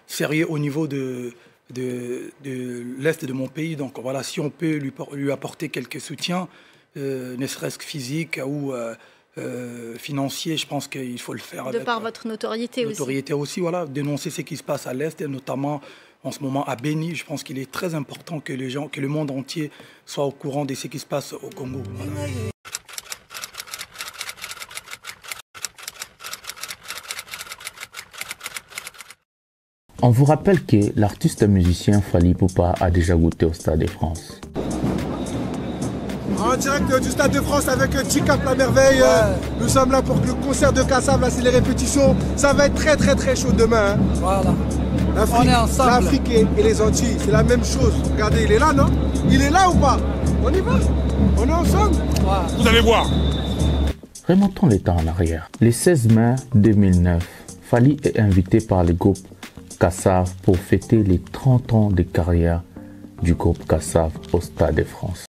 sérieux au niveau de l'Est de mon pays. Donc voilà, si on peut lui apporter quelques soutiens, ne serait-ce que physique ou financier, je pense qu'il faut le faire. De par votre notoriété aussi. Notoriété aussi, voilà, dénoncer ce qui se passe à l'Est, et notamment en ce moment à Béni. Je pense qu'il est très important que le monde entier soit au courant de ce qui se passe au Congo. Voilà. On vous rappelle que l'artiste musicien Fally Ipupa a déjà goûté au Stade de France. En direct du Stade de France avec J-Cap La Merveille. Nous sommes là pour le concert de Kassav, là c'est les répétitions. Ça va être très chaud demain. Hein. Voilà. On est ensemble. L'Afrique et les Antilles, c'est la même chose. Regardez, il est là, non? Il est là ou pas? On y va? On est ensemble? Vous allez voir. Remontons les temps en arrière. Le 16 mai 2009, Fally est invité par le groupe Kassav pour fêter les 30 ans de carrière du groupe Kassav au Stade de France.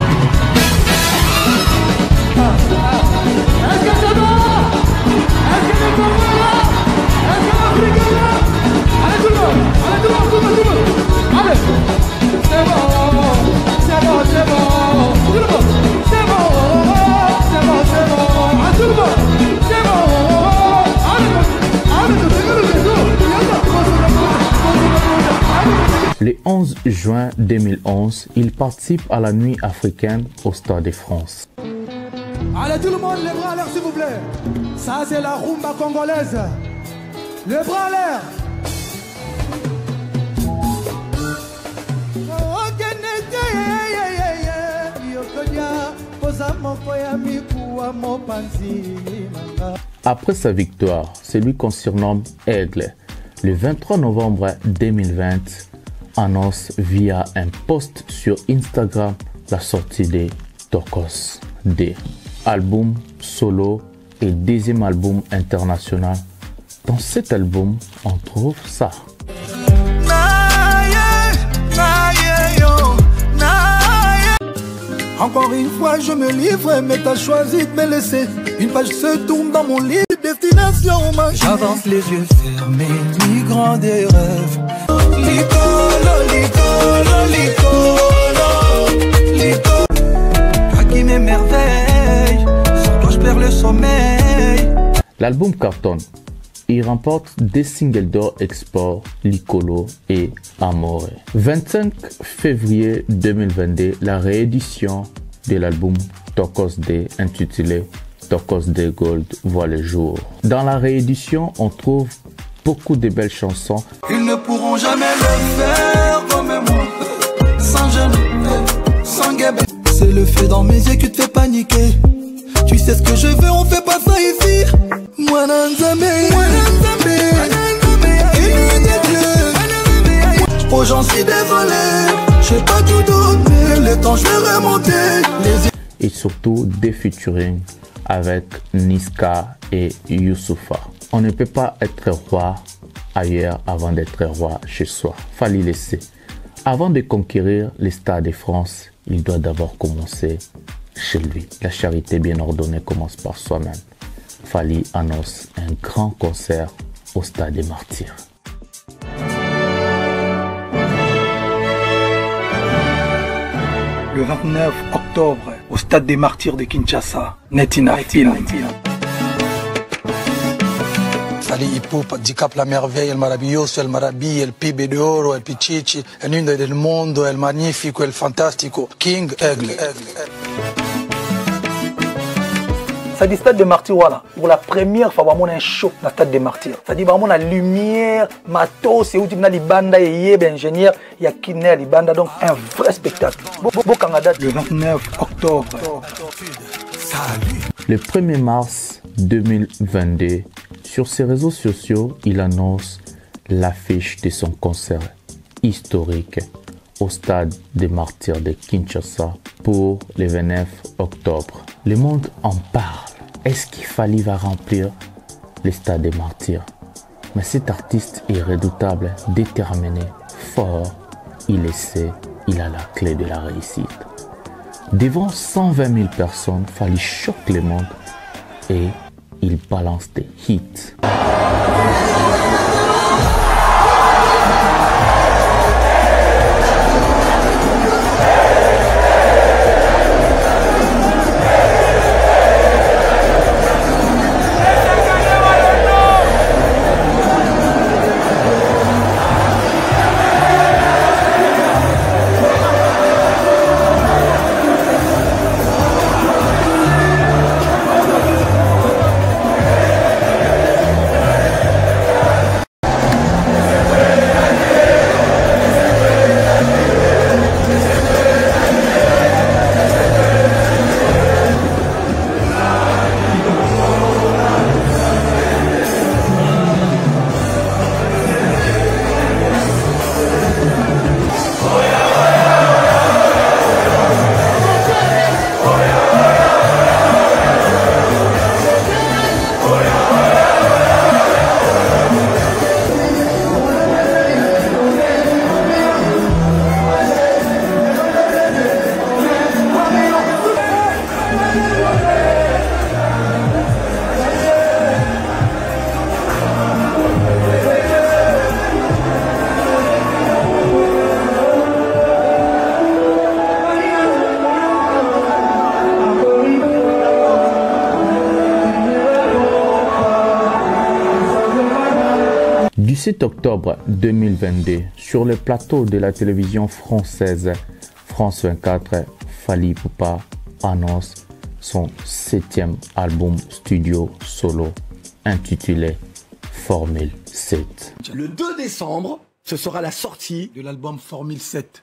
Le 11 juin 2011, il participe à la nuit africaine au Stade de France. Allez tout le monde, les bras à l'air s'il vous plaît. Ça c'est la rumba congolaise. Les bras à l'air. Après sa victoire, celui qu'on surnomme Aigle, le 23 novembre 2020, annonce via un post sur Instagram la sortie de Tokos D, album solo et deuxième album international. Dans cet album, on trouve ça. Encore une fois, je me livre, mais t'as choisi de me laisser. Une page se tourne dans mon lit, destination ma. J'avance les yeux fermés, migrant des rêves. Licolo, licolo, licolo, licolo. Toi qui m'émerveille, sans toi je perds le sommeil. L'album cartonne. Il remporte des singles d'or export, Licolo et Amore. 25 février 2022, la réédition de l'album Tokos D, intitulé Tokos D Gold, voit le jour. Dans la réédition, on trouve beaucoup de belles chansons. Ils ne pourront jamais le faire comme moi, sans gêne, sans guébé. C'est le fait dans mes yeux qui te fait paniquer. Tu sais ce que je veux, on fait pas ça ici. Moi oh j'en suis désolé, j'ai pas tout donné, le temps je vais remonter. Et surtout des featuring avec Niska et Youssoupha. On ne peut pas être roi ailleurs avant d'être roi chez soi. Fallait laisser. Avant de conquérir les stades de France, il doit d'abord commencer chez lui. La charité bien ordonnée commence par soi-même. Fally annonce un grand concert au Stade des Martyrs. Le 29 octobre, au Stade des Martyrs de Kinshasa, Netina Film. Fally Ipupa, J-Cap La Merveille, El Maravilloso, El Maravilli, El Pibe de Oro, El Pichichi, El Lindo del Mundo, El Magnifico, El Fantastico, King Aigle. C'est-à-dire Stade des Martyrs, voilà. Pour la première fois, on a un show dans le Stade des Martyrs. C'est-à-dire on a la lumière, matos, c'est où tu as les bandes, il y a des ingénieurs, il y a qui les bandes, donc un vrai spectacle. Le 29 octobre. Le 1er mars 2022, sur ses réseaux sociaux, il annonce l'affiche de son concert historique au Stade des Martyrs de Kinshasa pour le 29 octobre. Le monde en parle. Est-ce qu'il Fally va remplir le Stade des Martyrs? Mais cet artiste est redoutable, déterminé, fort. Il le sait, il a la clé de la réussite. Devant 120 000 personnes, Fally choque le monde et il balance des hits. 17 octobre 2022, sur le plateau de la télévision française France 24, Fally Ipupa annonce son 7e album studio solo intitulé Formule 7. Le 2 décembre, ce sera la sortie de l'album Formule 7.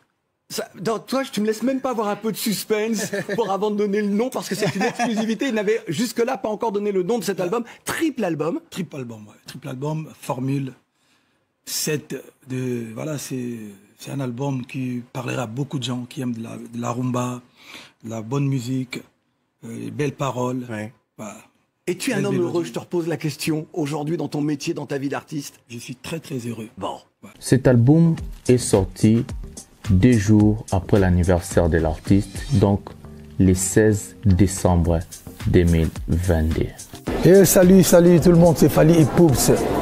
Toi, tu me laisses même pas avoir un peu de suspense pour avant de donner le nom, parce que c'est une exclusivité. Il n'avait jusque-là pas encore donné le nom de cet album. Triple album. Triple album, ouais. Triple album, Formule 7. Voilà, c'est un album qui parlera à beaucoup de gens qui aiment de la rumba, de la bonne musique, les belles paroles. Ouais. Voilà. Et tu es un homme heureux, je te repose la question, aujourd'hui dans ton métier, dans ta vie d'artiste? Je suis très très heureux. Bon. Ouais. Cet album est sorti 2 jours après l'anniversaire de l'artiste, donc le 16 décembre 2022. Et salut tout le monde, c'est Fally Ipupa,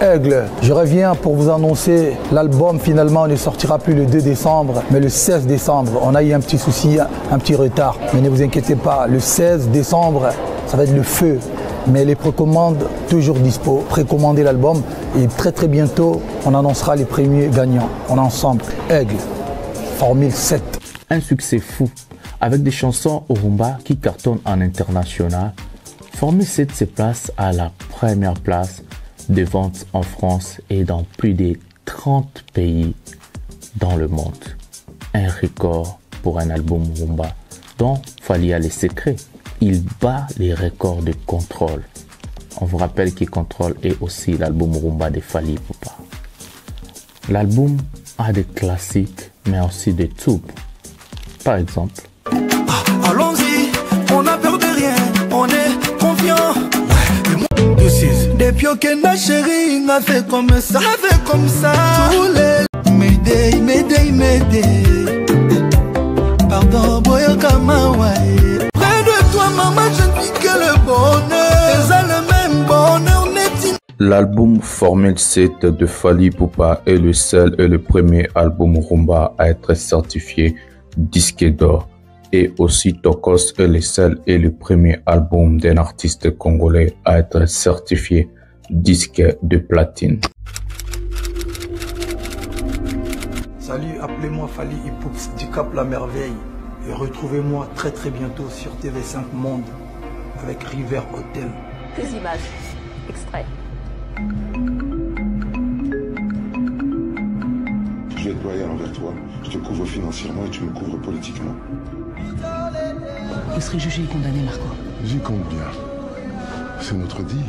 Aigle. Je reviens pour vous annoncer l'album. Finalement ne sortira plus le 2 décembre, mais le 16 décembre. On a eu un petit souci, un petit retard. Mais ne vous inquiétez pas, le 16 décembre, ça va être le feu. Mais les précommandes, toujours dispo. Précommandez l'album et très très bientôt, on annoncera les premiers gagnants. On est ensemble, Aigle, Formule 7. Un succès fou, avec des chansons au rumba qui cartonnent en international. Formule 7 se place à la première place de vente en France et dans plus de 30 pays dans le monde. Un record pour un album rumba dont Fally a les secrets. Il bat les records de Contrôle. On vous rappelle que Contrôle est aussi l'album rumba de Fally Ipupa. L'album a des classiques mais aussi des tubes. Par exemple, allons-y, on n'a peur de rien, on est confiant. Depuis que ma chérie m'a fait comme ça, tous les Mayday. Pardon, boyo kamawaye. Près de toi, maman, je ne vis que le bonheur. C'est le même bonheur, n'est-il? L'album Formule 7 de Fally Ipupa est le seul et le premier album rumba à être certifié disque d'or. Et aussi Tokos est le seul et le premier album d'un artiste congolais à être certifié disque de platine. Salut, appelez-moi Fally Ipupa du Cap La Merveille et retrouvez-moi très très bientôt sur TV5 Monde avec River Hotel. Des images, extrait. Je vais être loyal envers toi, je te couvre financièrement et tu me couvres politiquement. Vous serez jugé et condamné, Marco. J'y compte bien. C'est notre deal.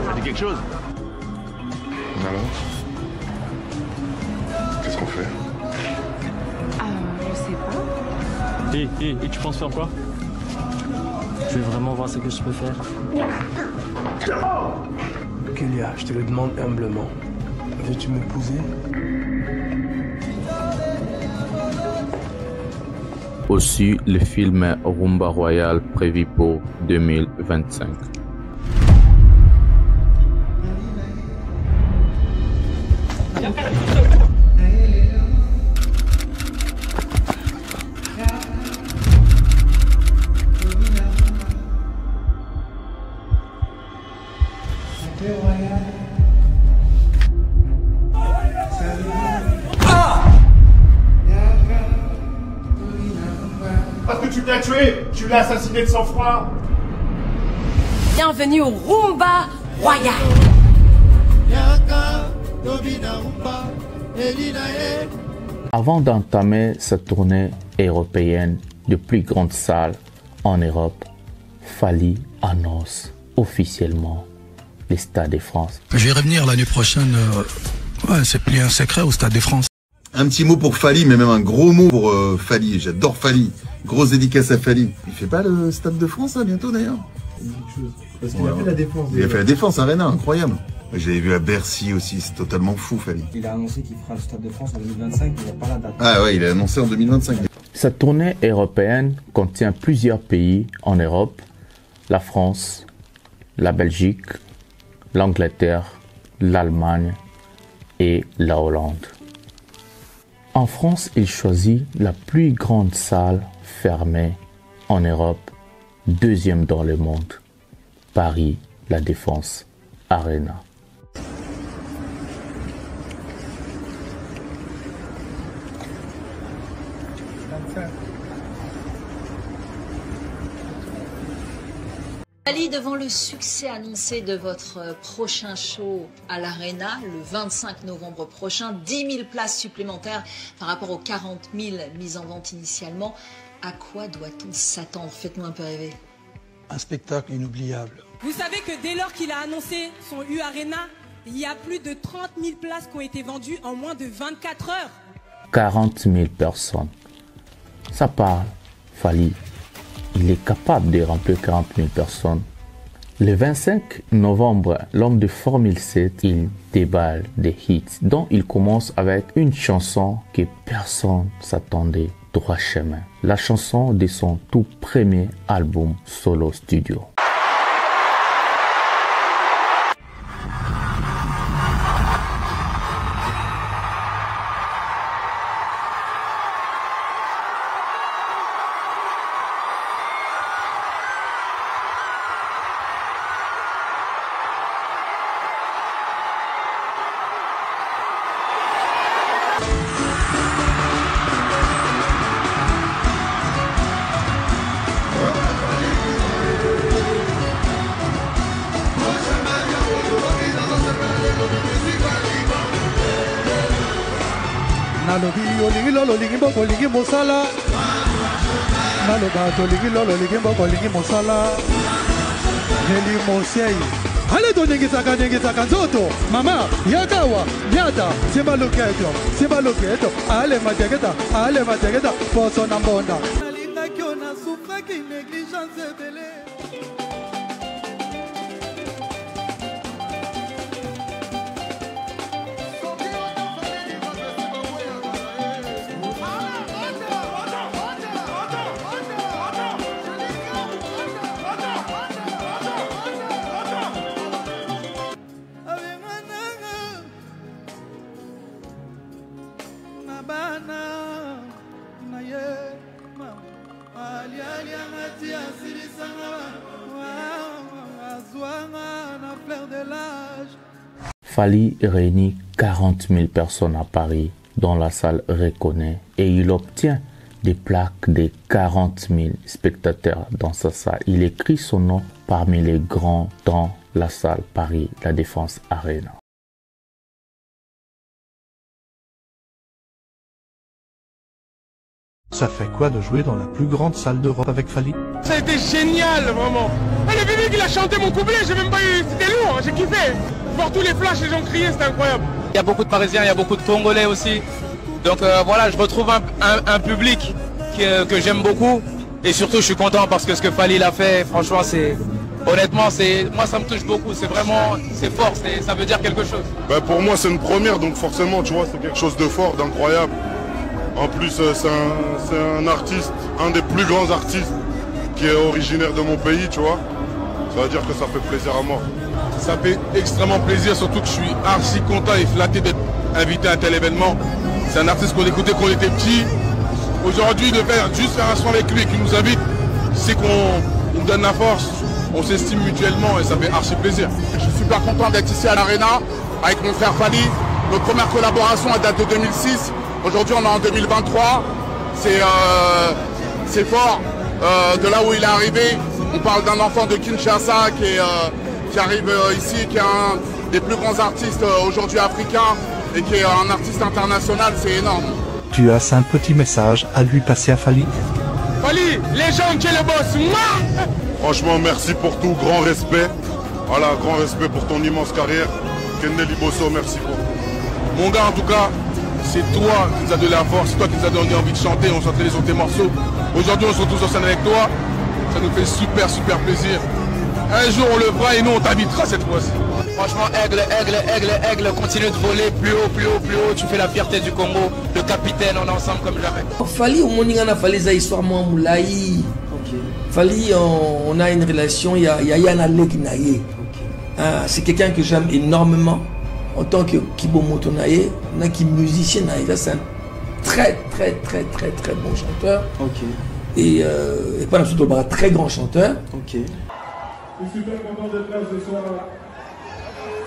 Ça dit quelque chose? Alors? Qu'est-ce qu'on fait? Je sais pas. Et tu penses faire quoi? Je vais vraiment voir ce que je peux faire. Kélia, je te le demande humblement. Veux-tu m'épouser? Aussi le film Rumba Royal prévu pour 2025. Parce que tu l'as tué, tu l'as assassiné de sang-froid. Bienvenue au Rumba Royal. Avant d'entamer sa tournée européenne de plus grandes salles en Europe, Fally annonce officiellement les Stades de France. Je vais revenir l'année prochaine. Ouais, c'est plus un secret au Stade de France. Un petit mot pour Fally, mais même un gros mot pour Fally. J'adore Fally. Grosse dédicace à Fally. Il fait pas le Stade de France là, bientôt d'ailleurs? Parce qu'il a fait la Défense. Il a fait la Défense Arena, incroyable. Je l'avais vu à Bercy aussi, c'est totalement fou Fally. Il a annoncé qu'il fera le Stade de France en 2025, il n'a pas la date. Ah ouais, il a annoncé en 2025. Sa tournée européenne contient plusieurs pays en Europe, la France, la Belgique, l'Angleterre, l'Allemagne et la Hollande. En France, il choisit la plus grande salle fermée en Europe, deuxième dans le monde. Paris, La Défense Arena. Ali, devant le succès annoncé de votre prochain show à l'Arena, le 25 novembre prochain, 10 000 places supplémentaires par rapport aux 40 000 mises en vente initialement, à quoi doit-on s'attendre? Faites-nous un peu rêver. Un spectacle inoubliable. Vous savez que dès lors qu'il a annoncé son U-Arena, il y a plus de 30 000 places qui ont été vendues en moins de 24 heures. 40 000 personnes. Ça parle, Fally. Il est capable de remplir 40 000 personnes. Le 25 novembre, l'homme de Formule 7, il déballe des hits, dont il commence avec une chanson que personne s'attendait, Droit chemin. La chanson de son tout premier album solo studio. Nalobi olingi lolo lingi boko lingi mosala Naloba to lingi lolo lingi boko lingi mosala Neli mosei Ale to ningi saka nzoto Mama yakawa nyata Simba loketo Ale mategeta Poso na mbonda Nalinga kyo na sufraki negligence bele Fally réunit 40 000 personnes à Paris, dont la salle reconnaît, et il obtient des plaques de 40 000 spectateurs dans sa salle. Il écrit son nom parmi les grands dans la salle Paris, La Défense Arena. Ça fait quoi de jouer dans la plus grande salle d'Europe avec Fally? Ça a été génial, vraiment. Et le bébé qui a chanté mon couplet, j'ai même pas eu... C'était lourd, j'ai kiffé. Voir tous les flashs, les gens crier, c'était incroyable. Il y a beaucoup de Parisiens, il y a beaucoup de Congolais aussi. Donc voilà, je retrouve un public que j'aime beaucoup. Et surtout, je suis content parce que ce que Fally l'a fait, franchement, c'est... Honnêtement, moi ça me touche beaucoup, c'est vraiment, c'est fort, ça veut dire quelque chose. Ben, pour moi c'est une première, donc forcément tu vois c'est quelque chose de fort, d'incroyable. En plus c'est un artiste, un des plus grands artistes qui est originaire de mon pays, tu vois. Ça veut dire que ça fait plaisir à mort. Ça fait extrêmement plaisir, surtout que je suis archi content et flatté d'être invité à un tel événement. C'est un artiste qu'on écoutait quand on était petit. Aujourd'hui de juste faire un son avec lui et qu'il nous invite, c'est qu'on nous donne la force. On s'estime mutuellement et ça fait archi plaisir. Je suis super content d'être ici à l'Arena avec mon frère Fally. Notre première collaboration date de 2006. Aujourd'hui on est en 2023. C'est fort. De là où il est arrivé, on parle d'un enfant de Kinshasa qui arrive ici, qui est un des plus grands artistes aujourd'hui africains et qui est un artiste international, c'est énorme. Tu as un petit message à lui passer à Fally? Fally, les gens qui est le boss. Mouah. Franchement, merci pour tout, grand respect. Voilà, grand respect pour ton immense carrière. Kendel Liboso, merci pour tout. Mon gars, en tout cas, c'est toi qui nous as donné la force, c'est toi qui nous as donné envie de chanter, on s'entraînait sur tes morceaux. Aujourd'hui, on se retrouve sur scène avec toi. Ça nous fait super plaisir. Un jour, on le fera et nous, on t'invitera cette fois-ci. Franchement, aigle, continue de voler plus haut. Tu fais la fierté du Congo. Le capitaine, on est ensemble comme jamais. Fally, au monde, il y a une histoire moins moulaï. Fally, on a une relation, il y a Yana Legnaye. C'est quelqu'un que j'aime énormément. En tant que Kibomoto Naye, on a qui musicien Naye. C'est un très bon chanteur. Et pas un surtout un très grand chanteur. Ok. Je suis super content d'être là ce soir.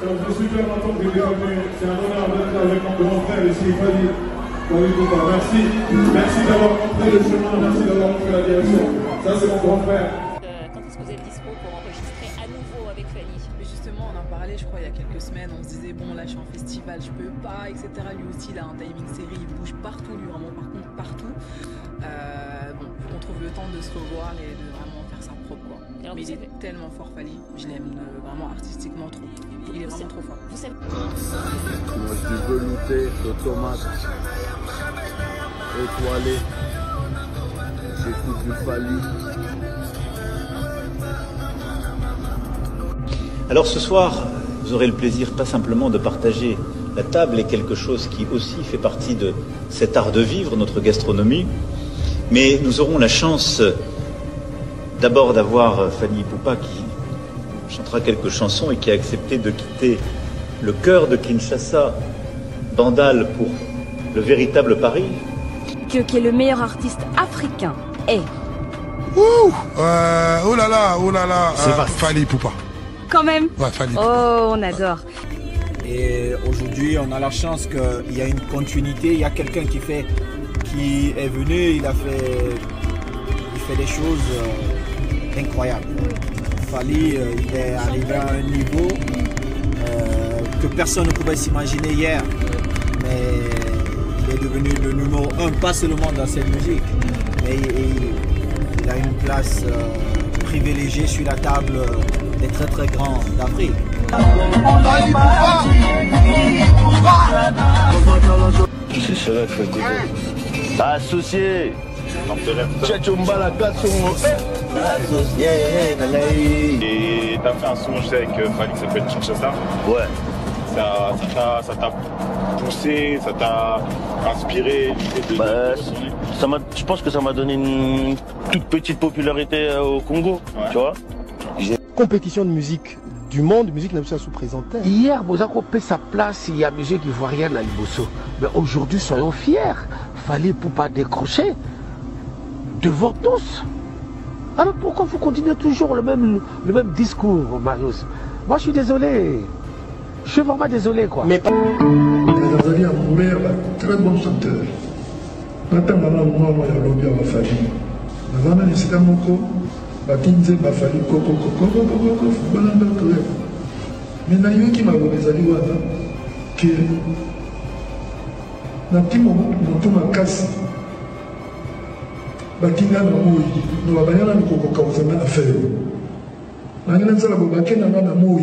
Je suis super content que vous venu. C'est un honneur d'être là avec mon grand frère ici, Fally. Merci. Merci d'avoir montré le chemin, merci d'avoir montré la direction. Ça, c'est mon grand frère. Quand est-ce que vous êtes dispo pour enregistrer à nouveau avec Fally? Mais justement, on en parlait, je crois, il y a quelques semaines. On se disait, bon, là, je suis en festival, je peux pas, etc. Lui aussi, il a un timing série, il bouge partout, lui, vraiment, par contre, partout. Bon, faut qu'on trouve le temps de se revoir et de vraiment faire ça propre, quoi. Mais il est tellement fort, Fally. Je l'aime vraiment artistiquement trop. Il est vraiment trop fort. Moi, du velouté, de tomates, étoilé. J'écoute du Fally. Alors ce soir, vous aurez le plaisir pas simplement de partager la table et quelque chose qui aussi fait partie de cet art de vivre, notre gastronomie, mais nous aurons la chance d'abord d'avoir Fally Ipupa qui chantera quelques chansons et qui a accepté de quitter le cœur de Kinshasa, Bandal, pour le véritable Paris. Qui est le meilleur artiste africain est... Oh là là, Fally Ipupa. Quand même. Ouais, Fally. Oh, on adore. Et aujourd'hui, on a la chance qu'il y a une continuité. Il y a quelqu'un qui est venu, il fait des choses incroyables. Fally, il est arrivé à un niveau que personne ne pouvait s'imaginer hier. Mais il est devenu le numéro 1, pas seulement dans cette musique, mais il a une place privilégiée sur la table des très très grands d'Afrique. C'est cela qu'il faut écouter. Associé. Et t'as fait un son, je sais, avec Fally qui s'appelle Kinshasa. Ouais. Ça t'a poussé, ça t'a inspiré l'idée de... Je pense que ça m'a donné une toute petite popularité au Congo, tu vois. Compétition de musique du monde, musique n'a pas sous-présenté. Hier, Bozako paie sa place, il y a musique ivoirienne à Liboso. Mais aujourd'hui, soyons fiers. Fally Ipupa décrocher devant tous. Alors pourquoi vous continuez toujours le même discours, Marius? Moi, je suis désolé. Je suis vraiment désolé, quoi. Mais Azali a ouvert un très bon chanteur. Maintenant, moi, il y a l'objet à Fally. Avant, il y a Moko, Batinze, Fally, Koko, Balanda, mais il y a qui m'a dit que na timo moto makasi batinga na moi no babanyana nikoko kauzema na feo na ngena nzala bobakena na moi.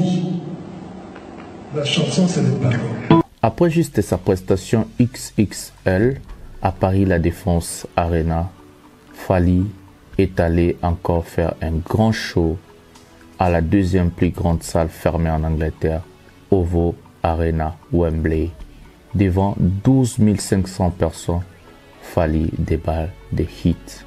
La chanson, c'est les paroles. Après juste sa prestation XXL à Paris La Défense Arena, Fally est allé encore faire un grand show à la deuxième plus grande salle fermée en Angleterre, OVO Arena Wembley. Devant 12 500 personnes, Fally déballe des hits.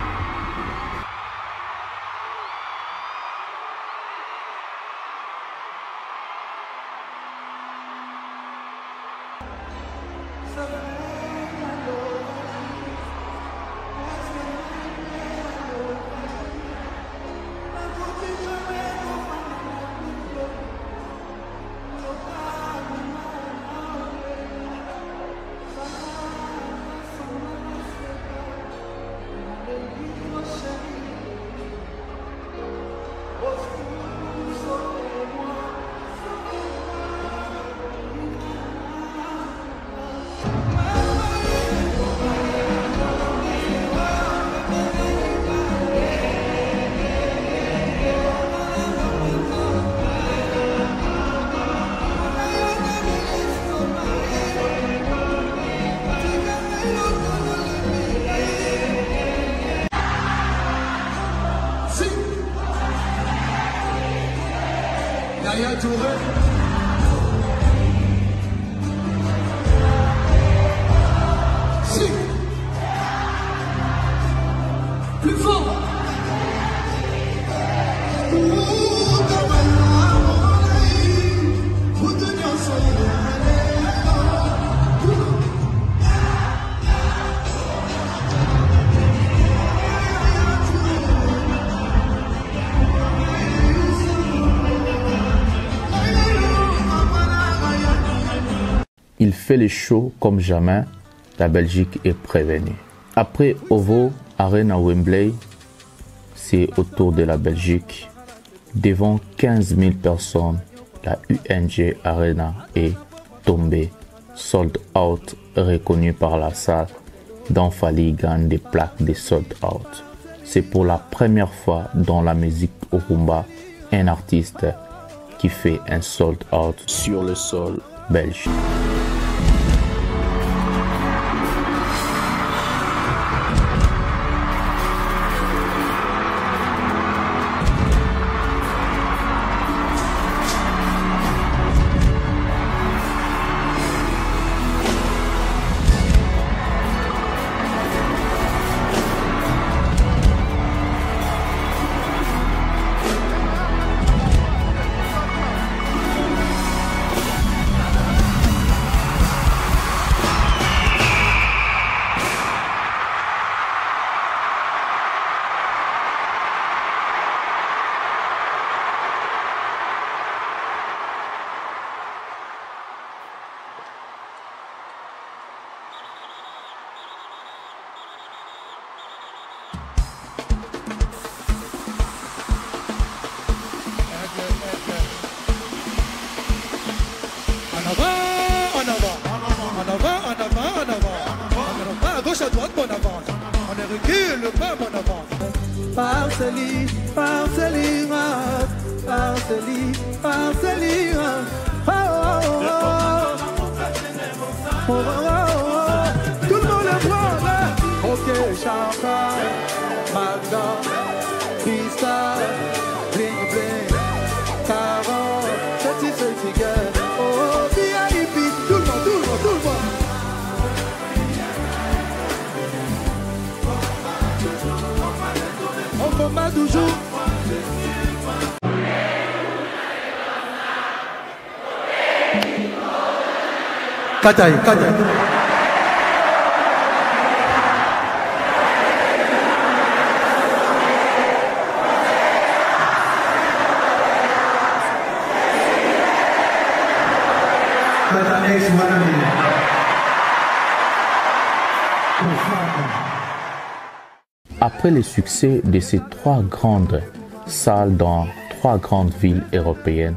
il fait les shows comme jamais. La Belgique est prévenue. Après OVO Arena Wembley, c'est au tour de la Belgique. Devant 15 000 personnes, la UNG Arena est tombée, sold out, reconnue par la salle, dont Fally gagne des plaques de sold out. C'est pour la première fois dans la musique Urumba, un artiste qui fait un sold out sur le sol belge. À droite, bon avance. On est recule, pas bon avance. Parceli, parceli, parceli, parceli. Oh, oh, oh. Oh, oh. Tout le monde est prêt là. Ok, champagne, Magda, Pista, bling bling, Caron, petit girl. Oh, VIP, tout le monde, tout le monde, tout le monde. On combat toujours. Kataï, Kataï. Après le succès de ces 3 grandes salles dans 3 grandes villes européennes,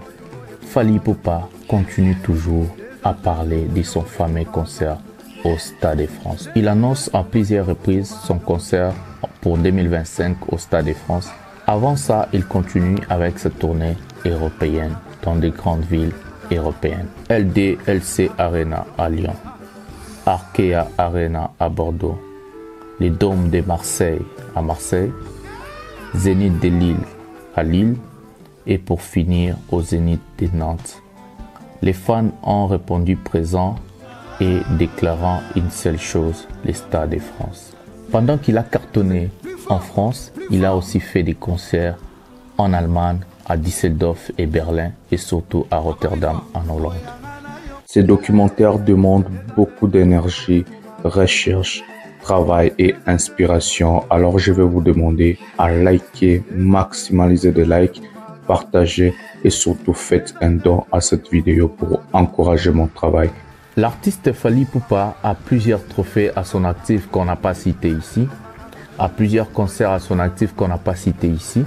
Fally Ipupa continue toujours à parler de son fameux concert au Stade de France. Il annonce à plusieurs reprises son concert pour 2025 au Stade de France. Avant ça, il continue avec sa tournée européenne dans des grandes villes européennes. LDLC Arena à Lyon, Arkea Arena à Bordeaux, les Dômes de Marseille à Marseille, Zénith de Lille à Lille et pour finir au Zénith de Nantes. Les fans ont répondu présent et déclarant une seule chose, le Stade de France. Pendant qu'il a cartonné en France, il a aussi fait des concerts en Allemagne, à Düsseldorf et Berlin et surtout à Rotterdam en Hollande. Ces documentaires demandent beaucoup d'énergie, recherche, travail et inspiration. Alors je vais vous demander à liker, maximaliser des likes, partager et surtout faites un don à cette vidéo pour encourager mon travail. L'artiste Fally Ipupa a plusieurs trophées à son actif qu'on n'a pas cité ici, a plusieurs concerts à son actif qu'on n'a pas cité ici.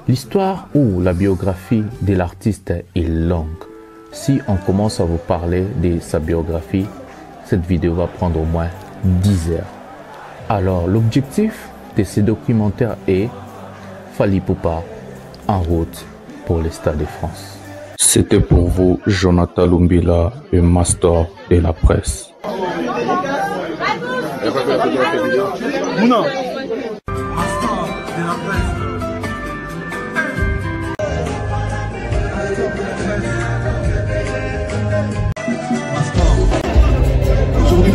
L'histoire ou la biographie de l'artiste est longue. Si on commence à vous parler de sa biographie, cette vidéo va prendre au moins 10 heures. Alors l'objectif de ce documentaire est Fally Ipupa en route pour le Stade de France. C'était pour vous Jonathan Lumbila, le master de la presse. Non. Aujourd'hui,